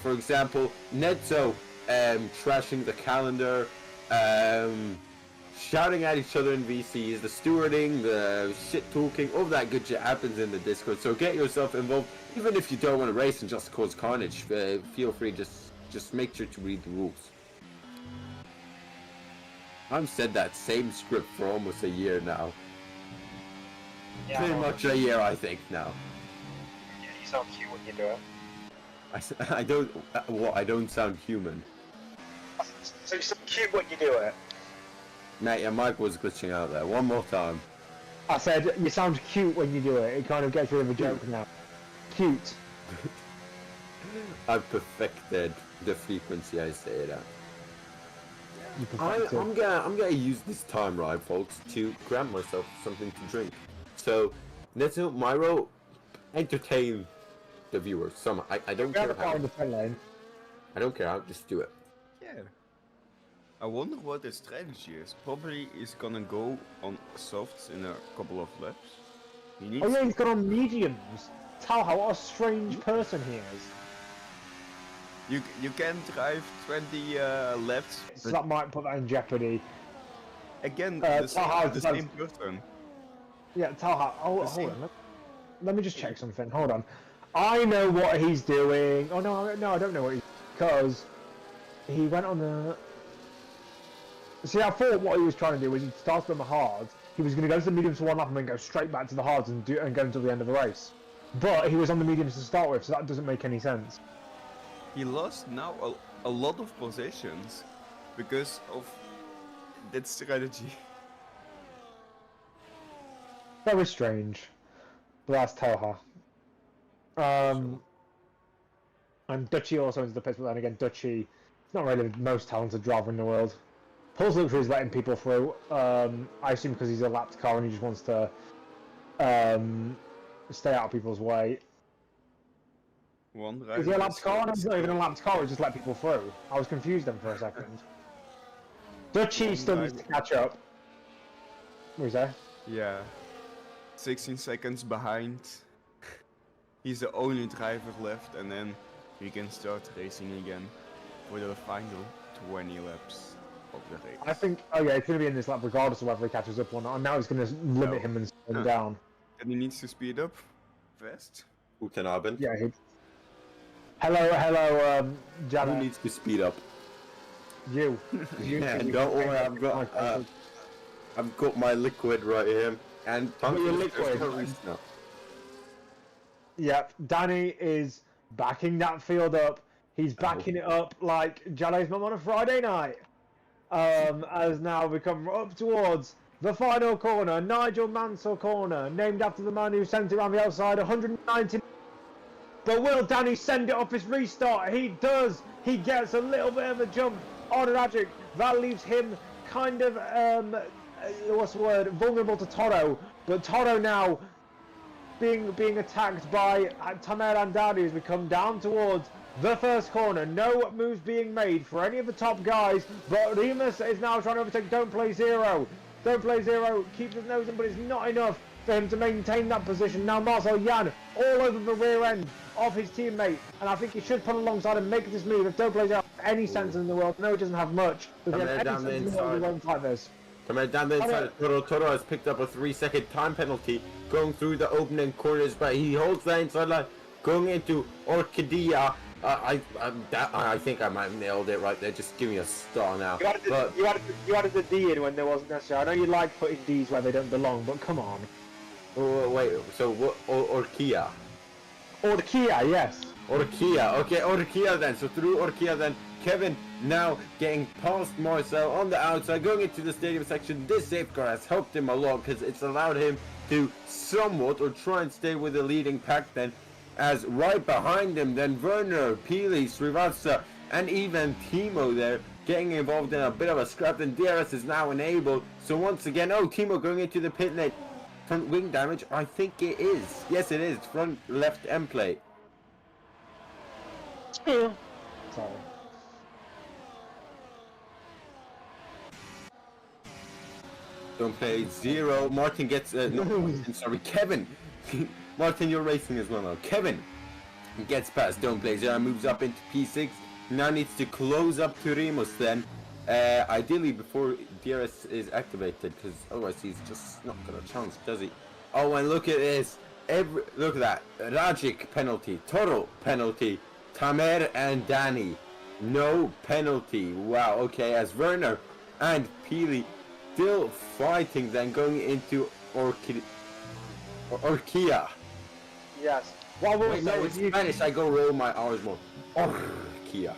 For example, Nedzo. Trashing the calendar, shouting at each other in VCs, the stewarding, the shit talking, all that good shit happens in the Discord. So get yourself involved, even if you don't want to race and just cause carnage. Feel free, just make sure to read the rules. I've said that same script for almost a year now. Yeah, Pretty much a year, I think now. Yeah, you sound cute when you do it. I don't. What? I don't sound human. So you sound cute when you do it. Mate, your mic was glitching out there. One more time. I said, you sound cute when you do it. It kind of gets rid of a joke now. Cute. I've perfected the frequency I say it at. You perfected. I'm gonna use this time, right, folks, to grant myself something to drink. So, Neto, Myro, entertain the viewers. I don't care how. In the front lane. I don't care how. Just do it. Yeah. I wonder what his strategy is. Probably he's gonna go on softs in a couple of laps. He needs Oh yeah, he's got on mediums. Talha, what a strange person he is. You can drive 20 laps. So that might put that in jeopardy. Again, Talha the same person. Yeah, Talha. Oh, same. hold on. Let me just check something. Hold on. I know what he's doing. Oh no, I don't know what he's because he went on the. See, I thought what he was trying to do was he started on the hard, he was going to go to the mediums for one lap and then go straight back to the hards and go until the end of the race. But he was on the mediums to start with, so that doesn't make any sense. He lost now a lot of positions because of that strategy. Very strange. But that's Toha. And Dutchy also into the pits, but then again, Dutchy is not really the most talented driver in the world. Pulse Luxury is letting people through. I assume because he's a lapped car and he just wants to stay out of people's way. One Is he a rider lapped car? No, he's not even a lapped car, he just let people through. I was confused then for a second. Dutchy still needs to catch up. What was that? Yeah. 16 seconds behind. He's the only driver left, and then we can start racing again for the final 20 laps of the race. I think, oh yeah, it's going to be in this lap regardless of whether he catches up or not. And now it's going to limit him and slow him down. And he needs to speed up fast. Guten Abend. Yeah, hello, Who Jana. needs to speed up? You. Yeah, don't worry, I've got my liquid right here. And time Your for the liquid. first race now. Yep, Danny is backing that field up. He's backing it up like Jalle's mum on a Friday night. As now we come up towards the final corner, Nigel Mansell corner, named after the man who sent it around the outside, 190. But will Danny send it off his restart? He does. He gets a little bit of a jump on Rajic. That leaves him kind of, what's the word, vulnerable to Toro. But Toro now being attacked by Tamer Andadi as we come down towards the first corner. No moves being made for any of the top guys, but Remus is now trying to overtake Don't Play Zero. Don't Play Zero keeps his nose in, but it's not enough for him to maintain that position. Now Marcel Jan all over the rear end of his teammate, and I think he should pull alongside and make this move if Don't Play Zero has any sense in the world. No, it doesn't have much. But if he has any sense in the world, he won't fight this. Down the inside, Toro has picked up a 3-second time penalty going through the opening corners, but he holds the inside line going into Orchidea. I think I might have nailed it right there. Just give me a star now. You added the D in when there wasn't necessary. I know you like putting D's where they don't belong, but come on. Oh, wait, so what? Orkia. Orkia, yes. Orkia, okay, Orkia then. So through Orkia then, Kevin now getting past Marcel on the outside, going into the stadium section. This safeguard has helped him a lot because it's allowed him to somewhat or try and stay with the leading pack then. As right behind him then Werner, Pili, Srivatsa and even Timo there getting involved in a bit of a scrap, and DRS is now enabled. So once again, Timo going into the pit lane. Front wing damage, I think it is. Yes it is, front left end plate. Sorry. Don't Play Zero. Martin gets Kevin. Martin, you're racing as well now. Kevin gets past Don't Play Zero, moves up into P6. Now needs to close up to Remus then. Ideally before DRS is activated, because otherwise he's just not got a chance, does he? Oh, and look at this. Look at that. Rajic penalty. Toro penalty. Tamer and Danny. No penalty. Wow, okay, as Werner and Pili still fighting then going into Orkia. Yes. Well, Wait, no, in Spanish I go roll my R's more. Orkia.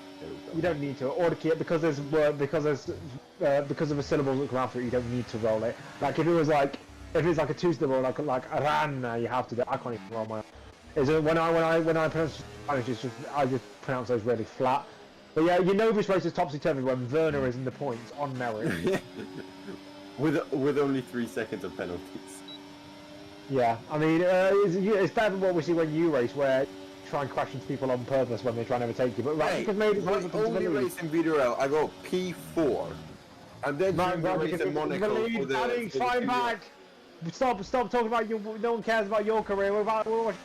You don't need to Orkia because of the syllables that come after it. You don't need to roll it. Like if it's like a two-syllable, like Arana, you have to do. I can't even roll my. Is it when I pronounce Spanish? I just pronounce those really flat. But yeah, you know this race is topsy-turvy when Werner is in the points on merit. with only 3 seconds of penalties. Yeah, I mean, it's better than what we see when you race, where you try and crash into people on purpose when they try and overtake you. But Hey, only race in VDRL, I go P4. And then race in Monaco for the fine back. Stop talking about you. No one cares about your career. We're watching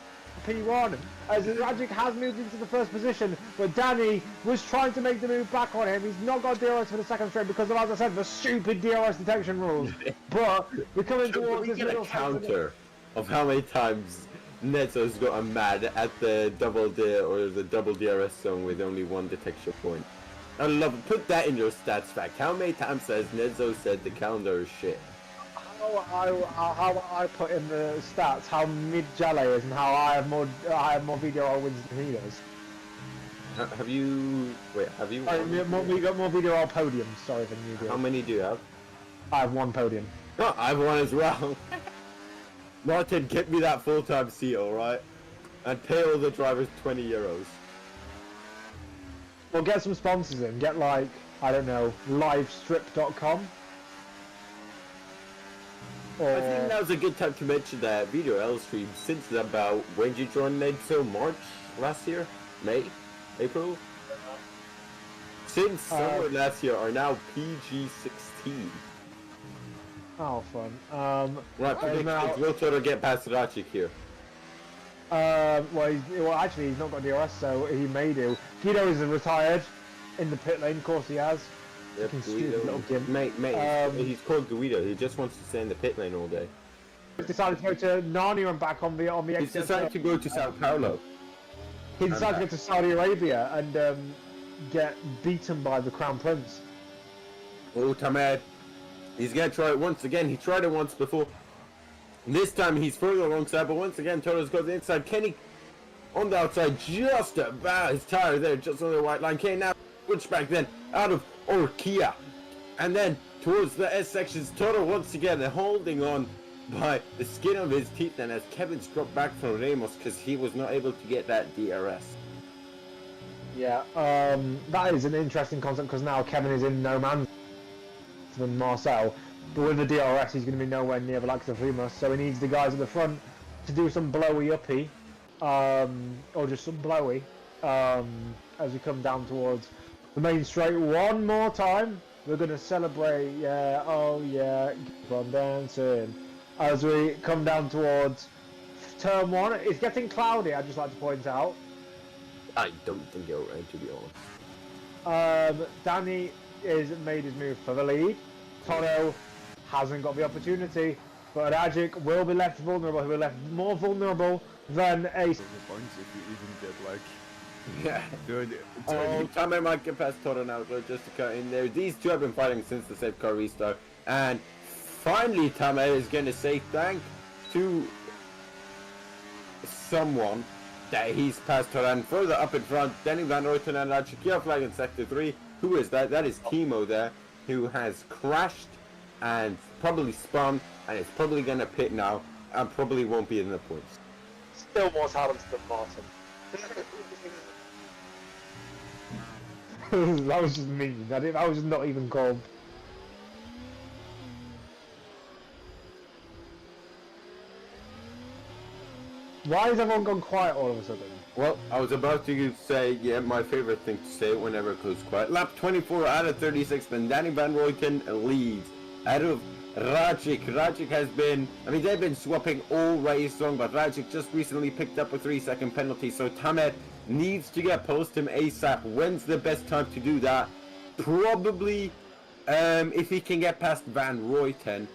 P1. As Rajic has moved into the first position, but Danny was trying to make the move back on him. He's not got DRS for the second straight because of, as I said, the stupid DRS detection rules. But we're coming towards this middle counter of how many times Netzo's gotten mad at the double DRS zone with only one detection point. I love it. Put that in your stats fact. How many times has Netzo said the counter is shit? how I put in the stats how mid Jale is and how I have more VDRL wins than he does. Have you? Wait, have you? We got more VDRL podiums. Sorry than you do. How many do you have? I have one podium. Oh, I have one as well. Martin, get me that full-time seat, alright? And pay all the drivers €20. We'll get some sponsors in. Get like, I don't know, livestrip.com. Or... I think now's a good time to mention that VDRL stream since about, when did you join it? So March last year? May? April? Since summer last year are now PG-16. Oh, fun. Right, predictions. Will Toto get past Racic here? Well, actually, he's not got DRS, so he may do. Guido is retired in the pit lane, of course he has. Yep, Stupid little gimp. Mate, he's called Guido. He just wants to stay in the pit lane all day. He decided to go to Narnia and back on the He's decided to go to Sao Paulo. He decided to go to Saudi Arabia and get beaten by the Crown Prince. Oh, Tamed. He's gonna try it once again. He tried it once before. This time he's further alongside, but once again Toto's got the inside. Kenny on the outside, just about his tire there, just on the white line. Kenny now switch back then out of Orkia. And then towards the S sections, Toto once again holding on by the skin of his teeth, and as Kevin's dropped back from Ramos because he was not able to get that DRS. Yeah, that is an interesting concept because now Kevin is in no man's than Marcel, but with the DRS he's going to be nowhere near the likes of Rimas, so he needs the guys at the front to do some blowy uppy, or just some blowy, as we come down towards the main straight one more time. We're going to celebrate, yeah, oh yeah, keep on dancing, as we come down towards turn one. It's getting cloudy, I'd just like to point out. I don't think it'll rain, to be honest. Danny is made his move for the lead. Toto hasn't got the opportunity, but Rajic will be left vulnerable. He'll be left more vulnerable than a... Points if you even get like... Yeah. Tamed might get past Toto now, so just to cut in there. These two have been fighting since the safe car restart. And finally Tamed is going to say thank to someone that he's passed Toto. And further up in front, Danny Van Ruyten and Rajic flag in sector 3. Who is that? That is Timo there, who has crashed and probably spun and is probably going to pit now and probably won't be in the points. Still more talented than Martin. That was just mean. That was just not even called. Why has everyone gone quiet all of a sudden? Well, I was about to say, yeah, my favorite thing to say whenever it goes quiet. Lap 24 out of 36, then Danny Van Ruyten leads out of Rajic. Rajic has been, I mean, they've been swapping all race long, but Rajic just recently picked up a 3-second penalty, so Tamed needs to get post him ASAP. When's the best time to do that? Probably if he can get past Van Ruyten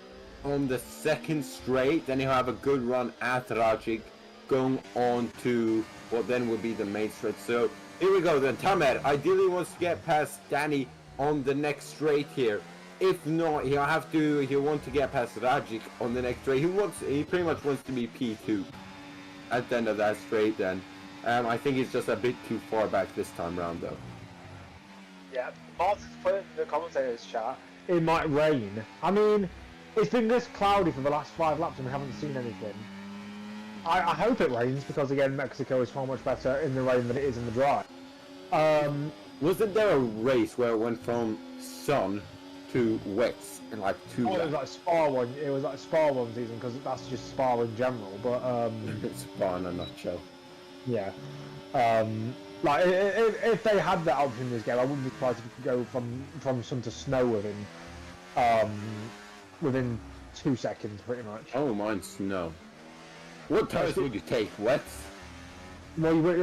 on the second straight, then he'll have a good run at Rajic, going on to what then would be the main straight. So here we go then. Tamed ideally wants to get past Danny on the next straight here. If not, he'll want to get past Rajic on the next straight. He pretty much wants to be P2 at the end of that straight then. I think he's just a bit too far back this time round though. Yeah, Martin's put in the commentators chat. It might rain. I mean, it's been this cloudy for the last 5 laps and we haven't seen anything. I hope it rains because again Mexico is far much better in the rain than it is in the dry. Wasn't there a race where it went from sun to wet in like 2 laps? It was like Spa one. It was like Spa one season because that's just Spa in general. But It's Spa in a nutshell. yeah, like if they had that option in this game, I wouldn't be surprised if it could go from sun to snow within 2 seconds, pretty much. Oh, mine's snow. What tires would you take? Wets? Well, what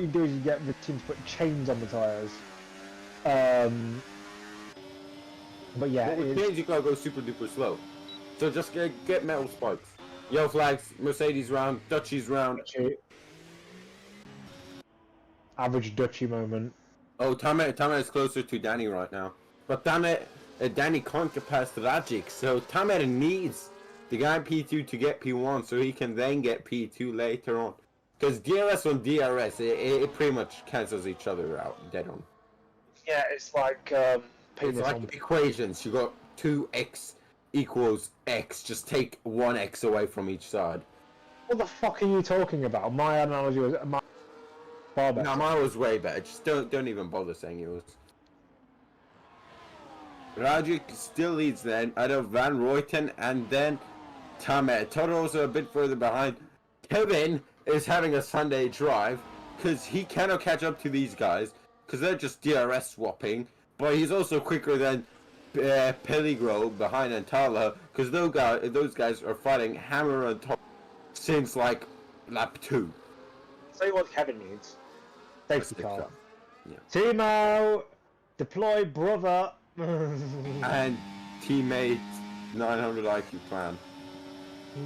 you do is you get the team to put chains on the tires. But yeah, Well, with chains you gotta go super duper slow. So just get metal spikes. Yellow flags, Mercedes round, Dutchies round. Average Dutchy moment. Oh, Tamed is closer to Danny right now. But Tamed Danny can't get past Rajic, so Tamer needs the guy P2 to get P1 so he can then get P2 later on. Because DRS on DRS, it pretty much cancels each other out, dead on. Yeah, it's like It's Penis like on. equations. You got 2x equals x. Just take 1x away from each side. What the fuck are you talking about? My analogy was far better. No, mine was way better. Just don't even bother saying yours. Rajic still leads then, out of Van Ruyten and then Tamer. Toro's a bit further behind. Kevin is having a Sunday drive because he cannot catch up to these guys because they're just DRS swapping. But he's also quicker than Peligro behind Antala because those guys are fighting hammer and top since like lap 2. tell you what Kevin needs. Safety car. Yeah. Timo, deploy brother. And teammate 900 IQ plan.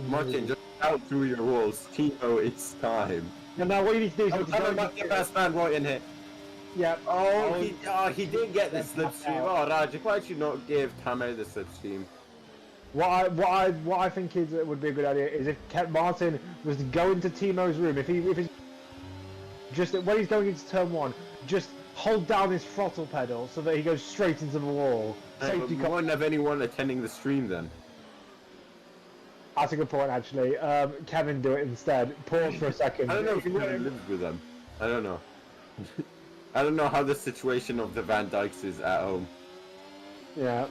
Martin, just out through your walls. Timo, it's time. And now what you need to do is I'm about the best man right in here. Yeah. He did get the slipstream. Oh, Rajic, why should you not give Tamer the slipstream? What I think would be a good idea is if Martin was to go into Timo's room, if he's just when he's going into turn 1, just hold down his throttle pedal so that he goes straight into the wall. Safety We car. wouldn't have anyone attending the stream then. That's a good point, actually. Kevin, do it instead. Pause for a second. I don't know if Kevin lives with them. I don't know. I don't know how the situation of the Van Dykes is at home. Yeah.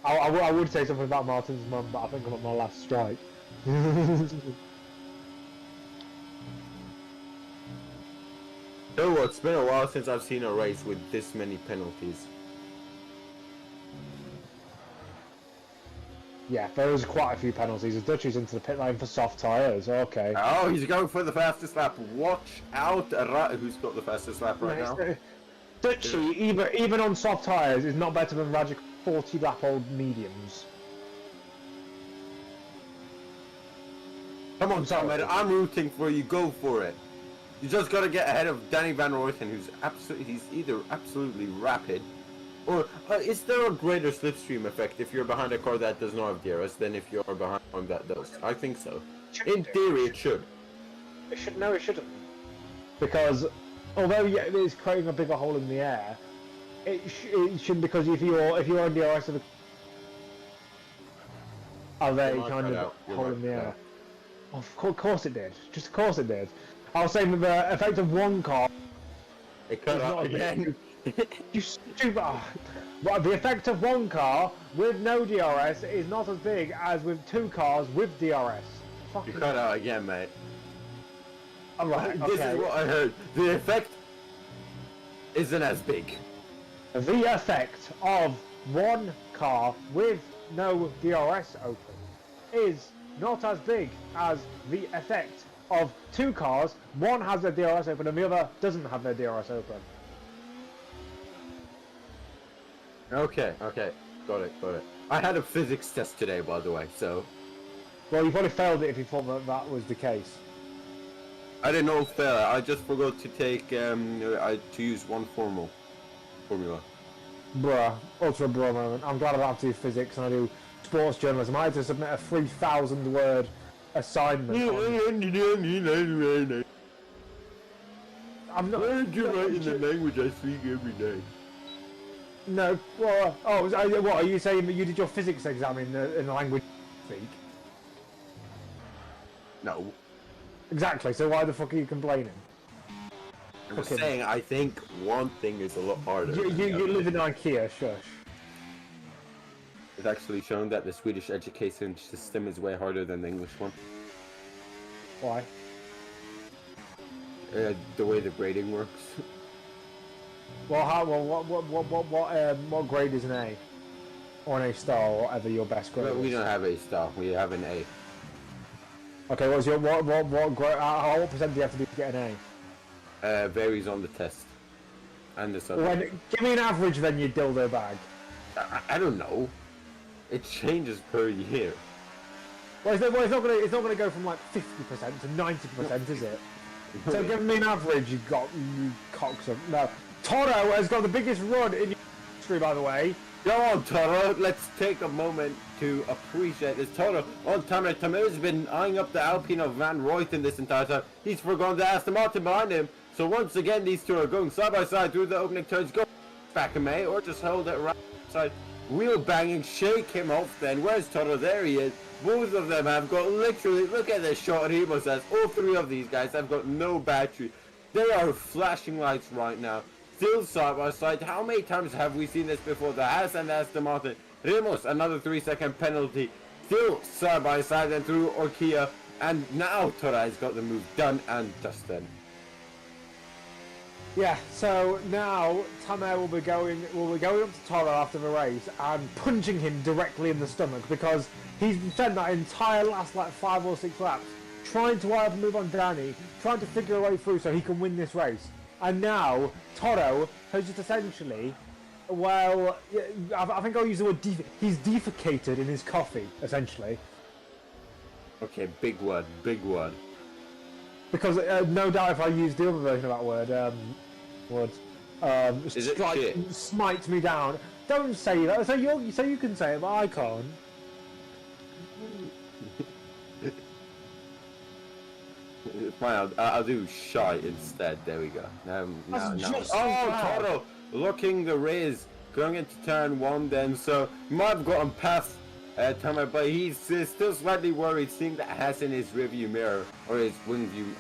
I would say something about Martin's mum, but I think I'm on my last strike. So what? It's been a while since I've seen a race with this many penalties. Yeah, there was quite a few penalties. The Dutch is into the pit lane for soft tyres. Okay. Oh, he's going for the fastest lap. Watch out! Who's got the fastest lap right now? Dutchy, even on soft tyres, is not better than Rajic 40 lap old mediums. Come on, Tamer, I'm rooting for you. Go for it. You just gotta get ahead of Danny Van Ruyten, he's either absolutely rapid, or is there a greater slipstream effect if you're behind a car that does not have DRS than if you're behind one that does? I think so. In theory, it should. It should. No, it shouldn't. Because although yeah, it is creating a bigger hole in the air, it shouldn't, because if you're on DRS of they kind of hole in the air. Of course it did. Just of course it did. I was saying that the effect of one car. It cut out again. You stupid. Right, the effect of one car with no DRS is not as big as with 2 cars with DRS. You cut out again, mate. Alright, This okay. is what I heard. The effect isn't as big. The effect of one car with no DRS open is not as big as the effect of 2 cars. One has their DRS open and the other doesn't have their DRS open. Okay, got it. I had a physics test today, by the way, so Well, you probably failed it if you thought that was the case. I didn't know fair. I just forgot to take to use one formula. Bruh, ultra bruh moment. I'm glad I don't have to do physics and I do sports journalism. I had to submit a 3,000 word assignment. I'm not. You write in the language I speak every day. No. Well, what are you saying that you did your physics exam in the language you speak? No, Exactly. So why the fuck are you complaining? I'm just Okay. saying I think one thing is a lot harder. You, than you, the you other. live in IKEA. Shush. It's actually shown that the Swedish education system is way harder than the English one. Why? The way the grading works. Well, what grade is an A? Or an A star, or whatever your best grade But we is? don't have a star. We have an A. Okay, what's your what grade? What percent do you have to do to get an Varies on the test and the A? subject. Give me an average then, you dildo bag. I don't know. It changes per year. Well, it's not gonna go from like 50% to 90%, is it? So give me an average, you cocksucker. No, Toro has got the biggest run in your history, by the way. Go on, Toro. Let's take a moment to appreciate this. Toro on Tamer. Tamer's been eyeing up the Alpine of Van Ruyten this entire time. He's forgotten the Aston Martin behind him. So once again, these two are going side by side through the opening turns. Go back, May, or just hold it right side. Wheel banging, shake him off then. Where's Toro? There he is. Both of them have got literally, look at this shot Remo says. All three of these guys have got no battery. They are flashing lights right now. Still side by side. How many times have we seen this before? The Haas and the Aston Martin. Remos, another 3-second penalty. Still side by side and through Orkia. And now Toro has got the move done and dusted. Yeah, so now Tamer will be going up to Toro after the race and punching him directly in the stomach because he's spent that entire last like 5 or 6 laps trying to either move on Danny, trying to figure a way through so he can win this race. And now Toro has just essentially, well, I think I'll use the word he's defecated in his coffee, essentially. Okay, big word, big word. Because no doubt if I use the other version of that word, Is it shit? Smite me down. Don't say that. So you can say it, but I can't. Fine, I'll do shite instead. There we go. No. Just Oh, Toro looking the race, going into turn 1 then. So he might have gotten past Tamer, but he's still slightly worried seeing that Haas in his rearview mirror or his wing view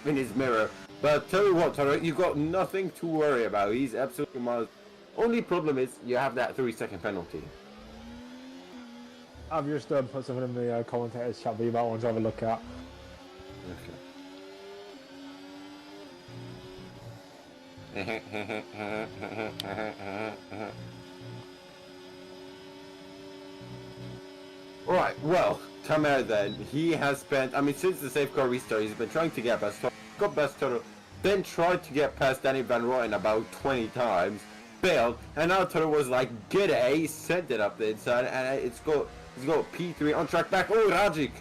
in his mirror. But tell you what, Toro, you got nothing to worry about. He's absolutely miles. Only problem is you have that 3-second penalty. I've just put something in the commentators chat that you might want to have a look at. Okay. Right, well, Tamer then, he has spent, I mean, since the safeguard restart, he's been trying to get past Toro, got past Toro, then tried to get past Danny Van Ruyten about 20 times, failed, and now Toro was like, g'day, sent it up the inside, and he's got P3 on track back. Oh, Rajic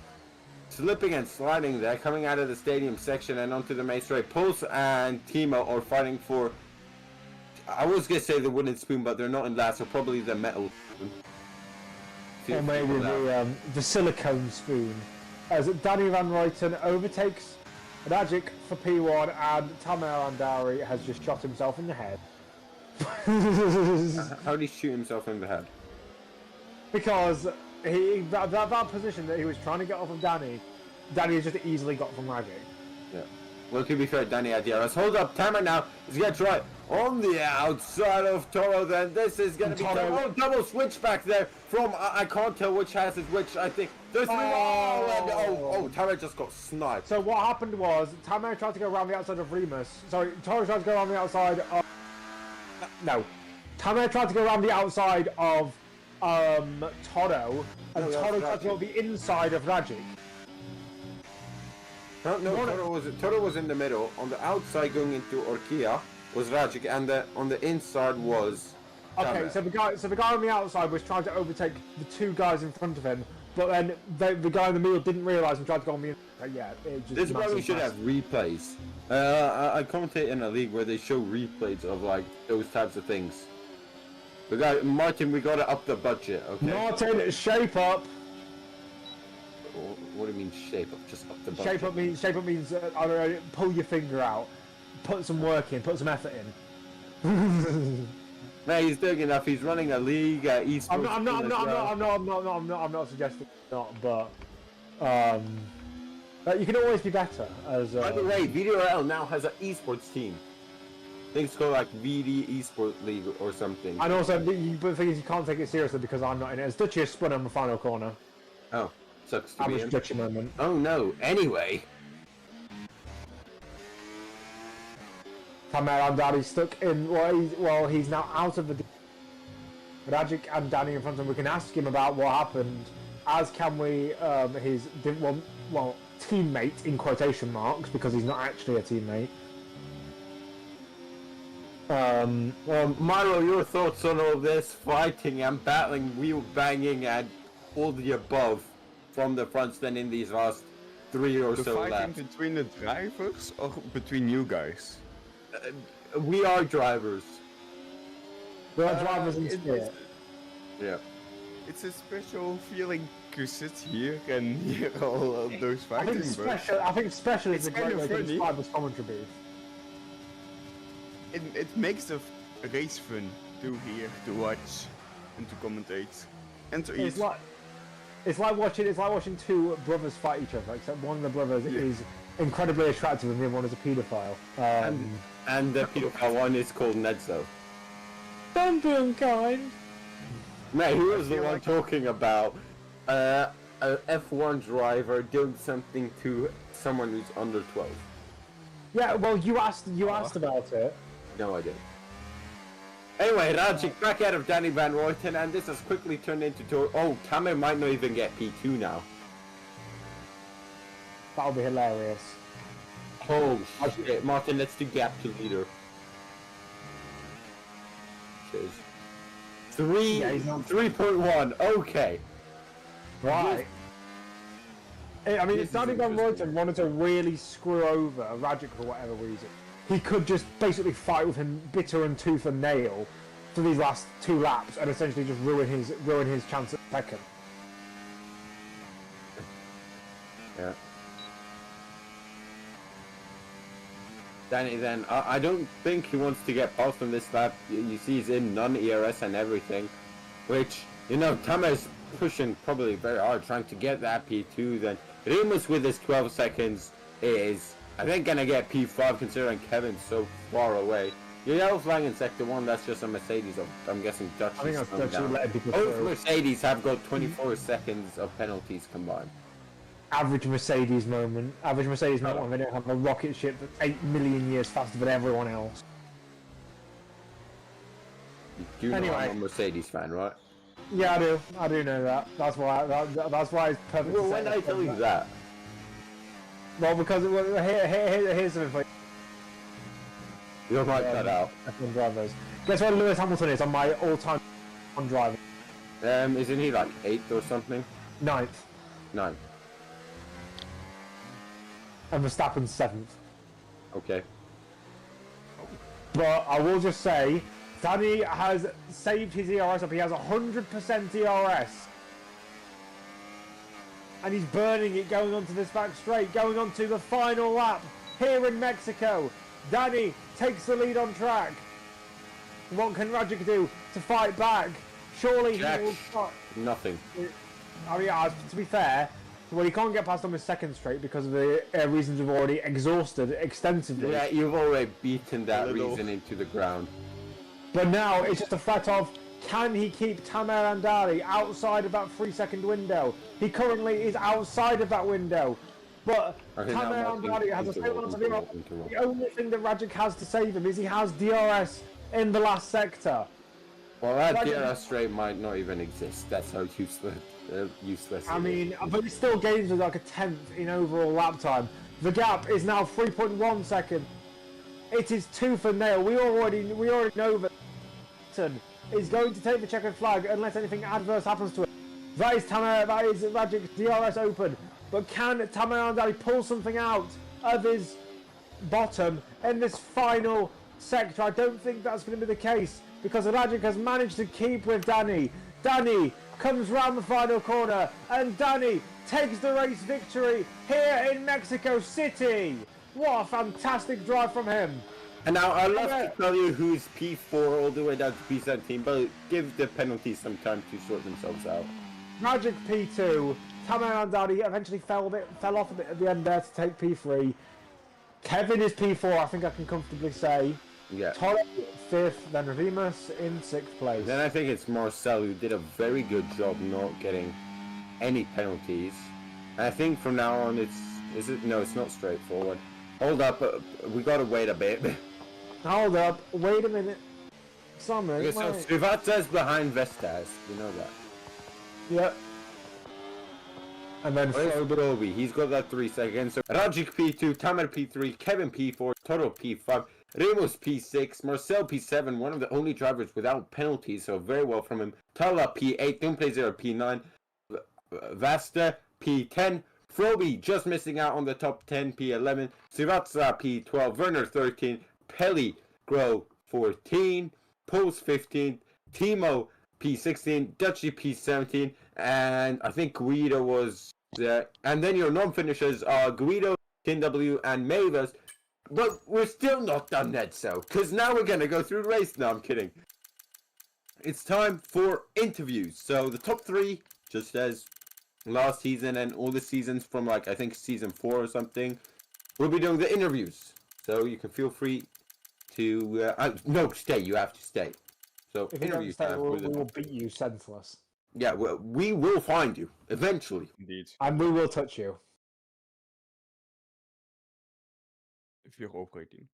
slipping and sliding there, coming out of the stadium section and onto the main straight. Pulse and Timo are fighting for, I was going to say the wooden spoon, but they're not in last, so probably the metal spoon. Or maybe the silicone spoon. As Danny Van Ruyten overtakes Rajic for P1 and Tamer Andari has just shot himself in the head. How did he shoot himself in the head? Because that position that he was trying to get off of Danny has just easily got from Rajic. Yeah. Well, to be fair, Danny had DRS. Hold up, Tamer now is going to try on the outside of Toro then. This is going to be double switch back there from, I can't tell which has is which, I think. There's Tamer just got sniped. So what happened was, Tamer tried to go around the outside of Remus. Sorry, Toro tried to go around the outside of... No. Tamer tried to go around the outside of Toro, and Toro tried to go the inside of Rajic. No, Toro was in the middle. On the outside going into Orkia was Rajic, and on the inside was Tamer. Okay, so the guy on the outside was trying to overtake the 2 guys in front of him, but then the guy in the middle didn't realise and tried to go on the inside. Yeah, it just. This is why we should have replays. I commentate in a league where they show replays of like those types of things. Martin, we gotta up the budget, okay? Martin, shape up. What do you mean shape up? Just up the budget. Shape up means pull your finger out, put some work in, put some effort in. Man, he's doing enough. He's running a league, esports. I'm not suggesting not, but you can always be better. As by the way, VDRL now has an esports team. I think it's called like VD Esport League or something. And also, the thing is, you can't take it seriously because I'm not in it. It's Dutchy spun on the final corner. Oh, sucks to be him. Dutchy moment. Oh no. Anyway. Tamer Andari stuck in. He's now out of the. Rajic and Danny in front of him. We can ask him about what happened, as can we his teammate in quotation marks because he's not actually a teammate. Well, Myro, your thoughts on all this fighting and battling, wheel banging, and all the above from the fronts then in these last 3 or so laps? Fighting between the drivers or between you guys? We are drivers. There are drivers in It- spirit. Yeah. It's a special feeling to sit here and hear all of those I think fighting, but special is it's a kind great of way to funny. describe this commentary booth. it makes the race fun to hear, to watch, and to commentate, and to eat. It's like watching two brothers fight each other, except one of the brothers is incredibly attractive and the other one is a paedophile. And the pedophile one is called Nedzo. Don't be unkind. Mate, who was the feel one like- talking about a F1 driver doing something to someone who's under 12? Yeah, well, you asked about it. No, I didn't. Anyway, Radzik back out of Danny Van Ruyten, and this has quickly turned into oh, Tamer might not even get P2 now. That'll be hilarious. Oh shit, Martin, let's do gap to leader. Cheers. Yeah, he's not- 3.1, okay. Right. I mean, This if Danny is Van interesting. Ruyten wanted to really screw over Radzik for whatever reason, he could just basically fight with him bitter and tooth and nail for these last 2 laps and essentially just ruin his chance at second. Yeah. Danny, then, I don't think he wants to get past on this lap. You see he's in non-ERS and everything, which, you know, Tamer's pushing probably very hard, trying to get that P2, then Remus with his 12 seconds is, I think, gonna get P5 considering Kevin's so far away. The yellow flag in sector 1, that's just a Mercedes, I'm guessing Dutch I think is that's slowing Dutch down. letting people Both through. Mercedes have got 24 seconds of penalties combined. Average Mercedes moment. Average Mercedes moment when they don't have a rocket ship that's 8 million years faster than everyone else. You know Anyway. I'm a Mercedes fan, right? Yeah, I do know that. That's why it's perfect. Well, to when say did I tell you that? Well, because here's something for you. You'll write that out. F1 drivers. Guess what Lewis Hamilton is on my all-time on driver? Isn't he like 8th or something? 9th. 9. And Verstappen's 7th. Okay. But I will just say, Danny has saved his ERS up. He has 100% ERS. And he's burning it going onto this back straight, going onto the final lap here in Mexico. Danny takes the lead on track. What can Radzik do to fight back? Surely Jack. he will start. Nothing. I mean, to be fair, well, he can't get past on his second straight because of the reasons we've already exhausted extensively. Yeah, you've already beaten that A little. reason into the ground. But now it's just a threat of, can he keep Tamer Andari outside of that 3-second window? He currently is outside of that window. But Okay, Tamer now Martin, Andari has a interrupt, stable amount of ERS. interrupt. The only thing that Radzik has to save him is he has DRS in the last sector. Well, that Like- DRS straight might not even exist. That's how useless I it mean, is. but he still gains with like a 10th in overall lap time. The gap is now 3.1 seconds. It is tooth and nail. We already know that is going to take the checkered flag unless anything adverse happens to it. That is Radzik's DRS open. But can Tamer Andari pull something out of his bottom in this final sector? I don't think that's going to be the case because Radzik has managed to keep with Danny. Danny comes round the final corner and Danny takes the race victory here in Mexico City. What a fantastic drive from him. And now I'd love to tell you who's P4 all the way down to P17, but give the penalties some time to sort themselves out. Radzik P2. Tamer Andari eventually fell off a bit at the end there to take P3. Kevin is P4, I think I can comfortably say. Yeah. Toro 5th, then Remus in 6th place. Then I think it's Marcel who did a very good job not getting any penalties. And I think from now on no, it's not straightforward. Hold up, we gotta wait a bit. Hold up, wait a minute. Summer, Okay, so Srivatsa's behind Vestas, you know that. Yep. And then Where's Frobe. Broby? He's got that 3 seconds. So Radzik P2, Tamer P3, Kevin P4, Toro P5, Remus P6, Marcel P7, one of the only drivers without penalties, so very well from him. Tala P8, Dumplezero P9, Vasta P10, Froby just missing out on the top 10, P11, Srivatsa P12, Werner 13, Pelli Grow 14, Poles 15th, Timo P16, Dutchy P17, and I think Guido was. And then your non-finishers are Guido, TinW, and Mavis. But we're still not done yet, so because now we're gonna go through the race. No, I'm kidding. It's time for interviews. So the top 3, just as last season and all the seasons from like I think season 4 or something, we'll be doing the interviews. So you can feel free to no, stay. You have to stay. So If you don't interview stay, time we for the will beat you senseless. yeah. Well, we will find you eventually. Indeed. And we will touch you. If you're over 18.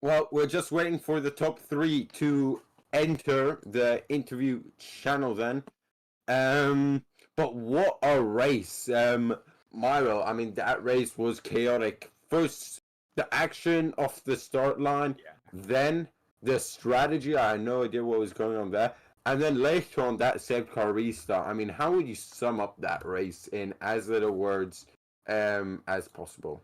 Well, we're just waiting for the top 3 to enter the interview channel then. But what a race. Myro, I mean, that race was chaotic. First, the action off the start line, then the strategy. I had no idea what was going on there. And then later on, that saved car restart. I mean, how would you sum up that race in as little words as possible?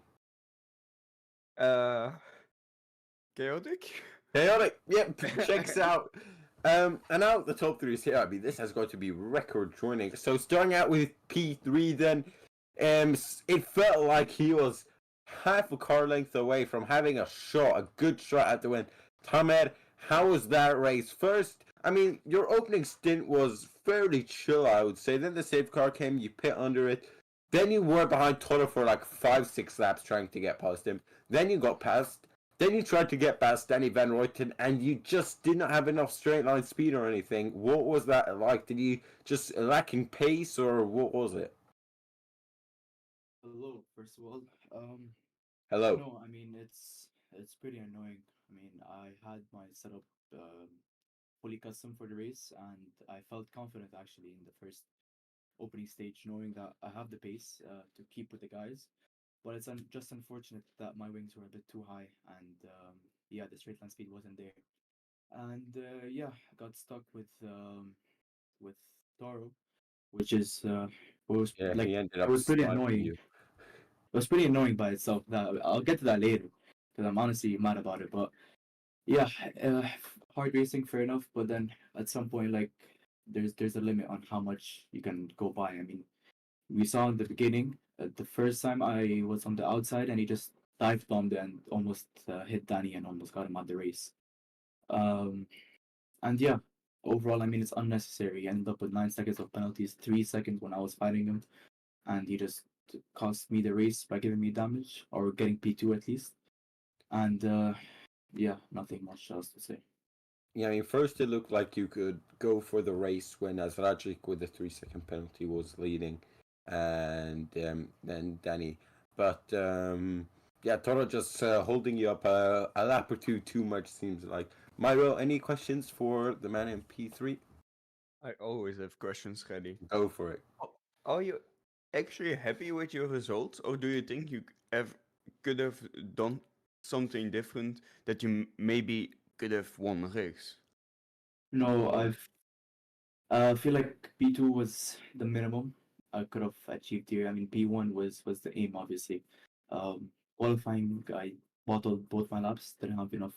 Chaotic? Chaotic. Yep, checks out. And now the top 3 is here. I mean, this has got to be record joining. So starting out with P3, then, it felt like he was half a car length away from having a shot, a good shot at the win. Tamer, how was that race? First, I mean, your opening stint was fairly chill, I would say. Then the safe car came, you pit under it. Then you were behind Toto for like 5-6 laps trying to get past him. Then you got past. Then you tried to get past Danny Van Ruyten, and you just didn't have enough straight line speed or anything. What was that like? Did you just lacking pace, or what was it? Hello, first of all. Hello. No, I mean it's pretty annoying. I mean, I had my setup fully custom for the race, and I felt confident actually in the first opening stage, knowing that I have the pace to keep with the guys. But it's just unfortunate that my wings were a bit too high, and yeah, the straight line speed wasn't there. And yeah, I got stuck with Toro, which is was Yeah, like he ended it up was pretty sniping annoying. you. It was pretty annoying by itself. That I'll get to that later because I'm honestly mad about it. But yeah, hard racing, fair enough. But then at some point, like there's a limit on how much you can go by. I mean, we saw in the beginning, the first time I was on the outside and he just dive bombed and almost hit Danny and almost got him out the race. And yeah, overall, I mean, it's unnecessary. He ended up with 9 seconds of penalties, 3 seconds when I was fighting him, and he just cost me the race by giving me damage or getting P2 at least. And yeah, nothing much else to say. Yeah, I mean, first it looked like you could go for the race when Azrajic with the 3-second penalty was leading, and then Danny. But yeah, Toro just holding you up a lap or two too much seems like. Myro, any questions for the man in P3? I always have questions ready. Go for it. Are you actually happy with your results, or do you think you could have done something different that you maybe could have won a race? No, I feel like P2 was the minimum I could have achieved here. I mean, P1 was the aim, obviously. Qualifying, I bottled both my laps. Didn't have enough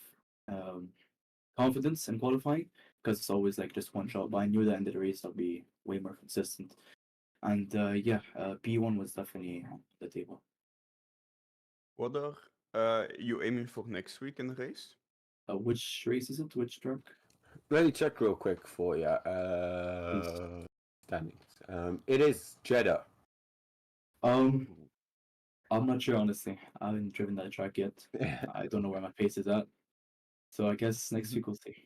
confidence in qualifying because it's always like just one shot. But I knew that in the race I'll be way more consistent. And yeah, P1 was definitely on the table. What are you aiming for next week in the race? Which race is it? Which track? Let me check real quick for you. Standings. It is Jeddah. I'm not sure honestly. I haven't driven that track yet. I don't know where my pace is at. So I guess next week we'll see.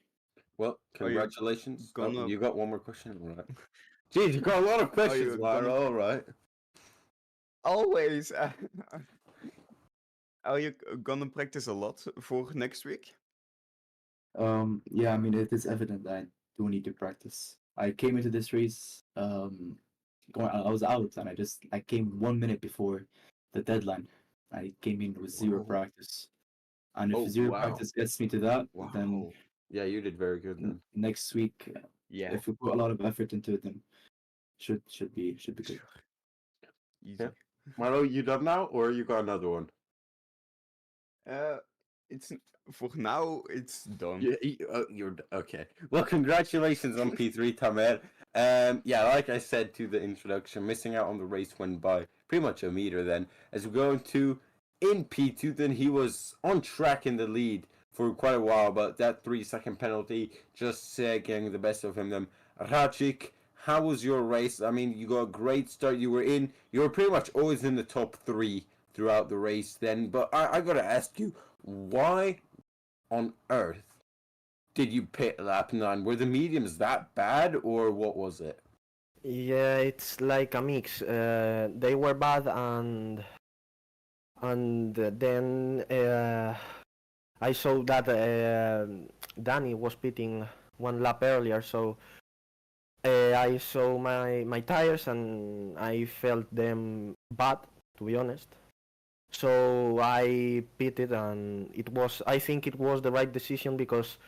Well, Are you congratulations. gonna- Oh, you got one more question? All right. Jeez, you got a lot of questions, you Myro. gonna- All right. Always. Are you gonna practice a lot for next week? Yeah, I mean it is evident that I do need to practice. I came into this race I was out and I came 1 minute before the deadline. I came in with zero Whoa. practice. And if Oh, zero wow. practice gets me to that, then Yeah, you did very good then. next week Yeah. if we put a lot of effort into it then should be good. Easy. Yeah. Milo, you done now, or you got another one? It's for now. It's done. You're okay. Well, congratulations on P3, Tamer. Yeah, like I said to the introduction, missing out on the race win by pretty much a meter. Then, as we go into in P2, then he was on track in the lead for quite a while, but that 3 second penalty just getting the best of him. Then, Racik, how was your race? I mean, you got a great start. You were pretty much always in the top 3 throughout the race. Then, but I gotta ask you, why on earth did you pit lap 9? Were the mediums that bad, or what was it? Yeah, it's like a mix. They were bad, and then I saw that Danny was pitting 1 lap earlier, so I saw my tires and I felt them bad, to be honest. So I pitted, and I think it was the right decision because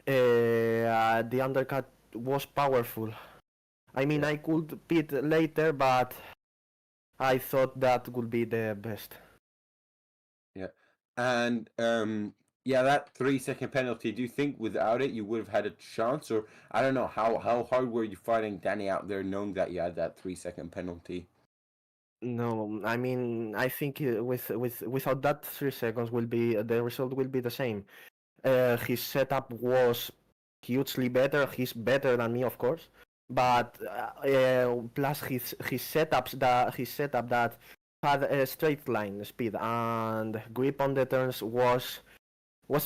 the undercut was powerful. I mean, Yeah. I could pit later, but I thought that would be the best. Yeah. And yeah, that 3 second penalty, do you think without it you would have had a chance? Or I don't know, how hard were you fighting Danny out there knowing that you had that 3 second penalty? No, I mean, I think without that 3 seconds will be the result will be the same. His setup was hugely better. He's better than me, of course, but plus his setup that had a straight line speed and grip on the turns was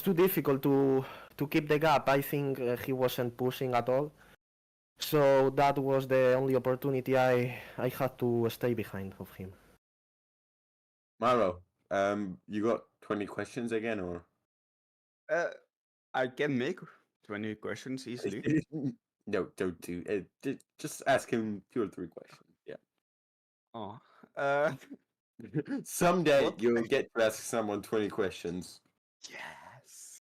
too difficult to keep the gap. I think he wasn't pushing at all. So that was the only opportunity I had to stay behind of him. Maro, you got 20 questions again, or? I can make 20 questions easily. No, don't do it. Just ask him 2 or 3 questions. Yeah. Oh. Someday What? you'll get to ask someone 20 questions. Yes.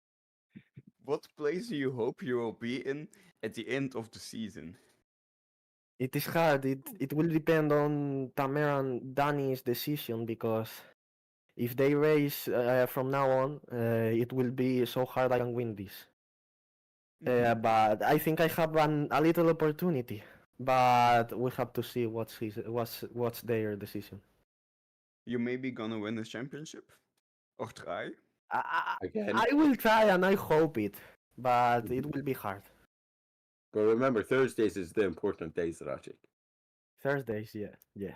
What place do you hope you will be in at the end of the season? It is hard. It will depend on Tamer and Danny's decision because if they race from now on, it will be so hard I can win this. But I think I have a little opportunity. But we have to see what's their decision. You may be gonna win the championship? Or try? Again. I will try and I hope it, but it will be hard. But remember, Thursdays is the important days, Rajik. Thursdays, yeah.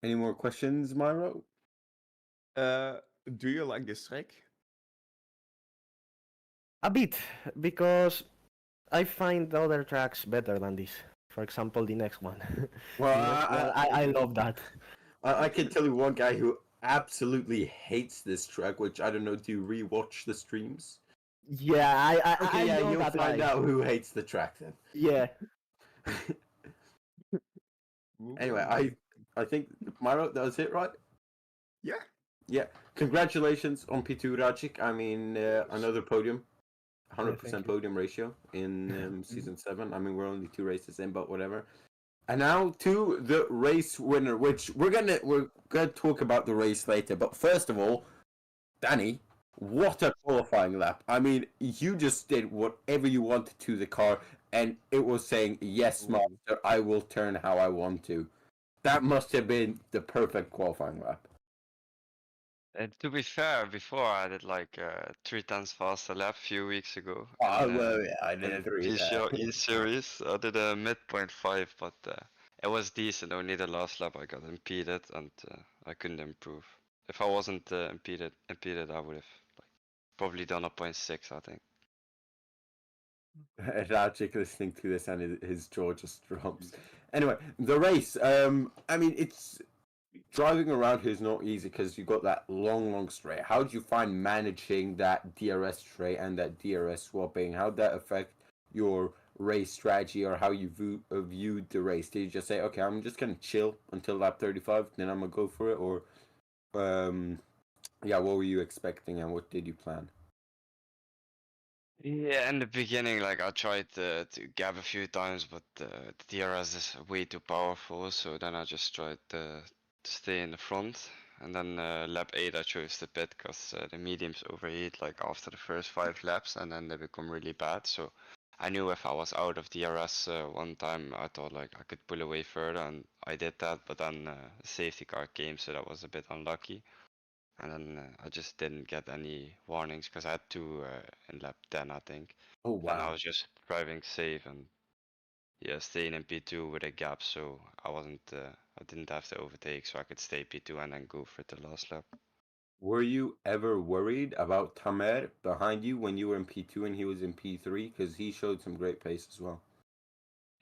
Any more questions, Myro? Do you like this track? A bit, because I find other tracks better than this. For example, the next one. Well, The next one, I love that. I can tell you one guy who absolutely hates this track, which I don't know, do you rewatch the streams? Yeah, Okay, I yeah, know you'll that find guy. out who hates the track then. Yeah. Anyway, I think, Myro, that was it, right? Yeah. Yeah. Congratulations on P2 Rajik. I mean, another podium. 100% thank you. podium ratio in season 7. I mean, we're only 2 races in, but whatever. And now to the race winner, which we're gonna talk about the race later. But first of all, Danny, what a qualifying lap! I mean, you just did whatever you wanted to the car, and it was saying, "Yes, master, I will turn how I want to." That must have been the perfect qualifying lap. And to be fair, before I did like 3 times faster lap a few weeks ago. Oh, in, well, yeah, I didn't in agree with PCO that. E series. I did a midpoint 5, but it was decent. Only the last lap I got impeded, and I couldn't improve. If I wasn't impeded, I would have like probably done a 0.6, I think. Rajik listening to this and his jaw just drops. Anyway, the race. I mean, it's driving around here is not easy because you got that long straight. How do you find managing that DRS straight and that DRS swapping? How'd that affect your race strategy or how you viewed the race? Did you just say, okay, I'm just gonna chill until lap 35, then I'm gonna go for it, or yeah, what were you expecting and what did you plan? Yeah, in the beginning, like I tried to gap a few times, but the DRS is way too powerful. So then I just tried to stay in the front, and then lap 8 I chose the pit because the mediums overheat like after the first 5 laps, and then they become really bad. So I knew if I was out of DRS one time, I thought like I could pull away further, and I did that. But then the safety car came, so that was a bit unlucky. And then I just didn't get any warnings because I had two in lap 10, I think. Oh Then I wow. was just driving safe and yeah, staying in P2 with a gap, so I didn't have to overtake, so I could stay P2 and then go for the last lap. Were you ever worried about Tamer behind you when you were in P2 and he was in P3? Because he showed some great pace as well.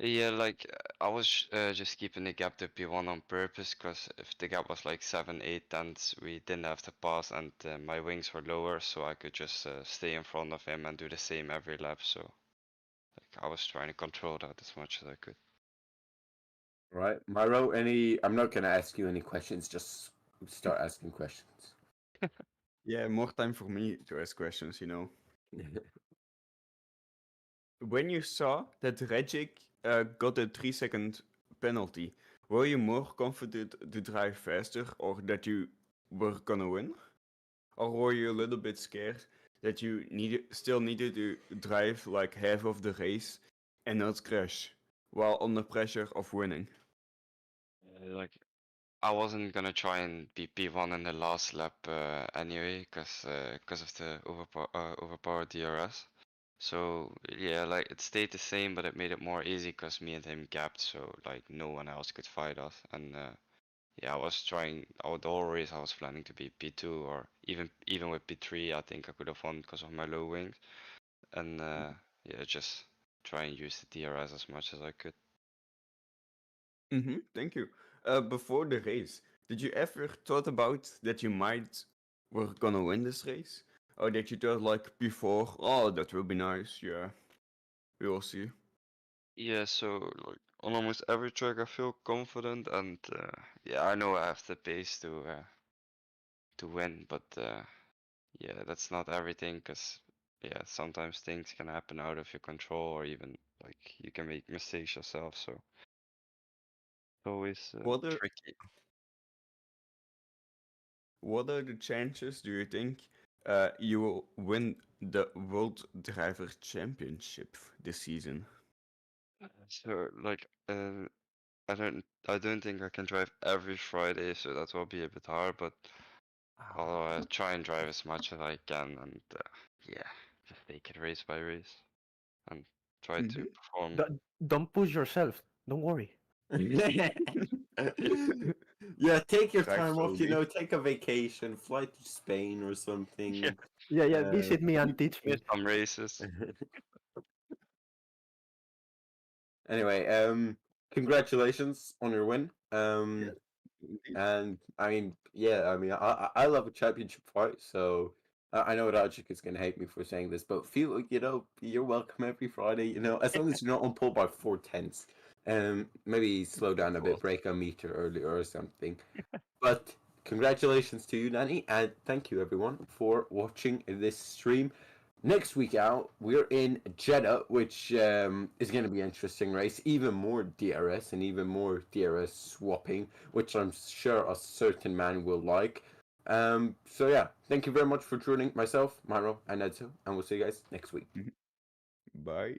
Yeah, like I was just keeping the gap to P1 on purpose, because if the gap was like 7, 8 tenths, we didn't have to pass, and my wings were lower, so I could just stay in front of him and do the same every lap. So like I was trying to control that as much as I could. Right, Myro, I'm not gonna ask you any questions, just start asking questions. Yeah, more time for me to ask questions, you know. When you saw that Regic got a 3-second penalty, were you more confident to drive faster or that you were gonna win? Or were you a little bit scared that you still needed to drive like half of the race and not crash while under pressure of winning? Like I wasn't gonna try and be P1 in the last lap anyway, cause of the overpowered DRS. So yeah, like it stayed the same, but it made it more easy cause me and him gapped, so like no one else could fight us. And yeah, I was trying. The whole race I was planning to be P2 or even with P3, I think I could have won because of my low wings. And yeah, just try and use the DRS as much as I could. Thank you. Before the race, did you ever thought about that you might were gonna win this race? Or that you thought like before, oh, that will be nice, yeah, we will see. Yeah, so like on almost every track I feel confident, and yeah, I know I have the pace to win, but yeah, that's not everything, cause yeah, sometimes things can happen out of your control, or even like you can make mistakes yourself, so it's always What are tricky. what are the chances, do you think, you will win the World Driver Championship this season? So like I don't think I can drive every Friday, so that will be a bit hard, but I'll try and drive as much as I can, and yeah, just take it race by race and try to Mhm. perform. Don't push yourself. Don't worry. Yeah, take your Drive time off, slowly. take a vacation, fly to Spain or Yeah, something. Yeah. Uh, Visit me and teach miss me. some races. anyway, congratulations on your win. Yeah, indeed. And I mean, yeah, I love a championship fight, so I know Rajik is gonna hate me for saying this, but feel like you're welcome every Friday. As long as you're not on pole by 4 tenths. Maybe slow down a bit, Course. break a meter earlier or something. But congratulations to you, Danny, and thank you everyone for watching this stream. Next week out, we're in Jeddah, which is going to be an interesting race. Even more DRS and even more DRS swapping, which I'm sure a certain man will like. So yeah, thank you very much for joining myself, Myro, and Edzo, and we'll see you guys next week. Bye.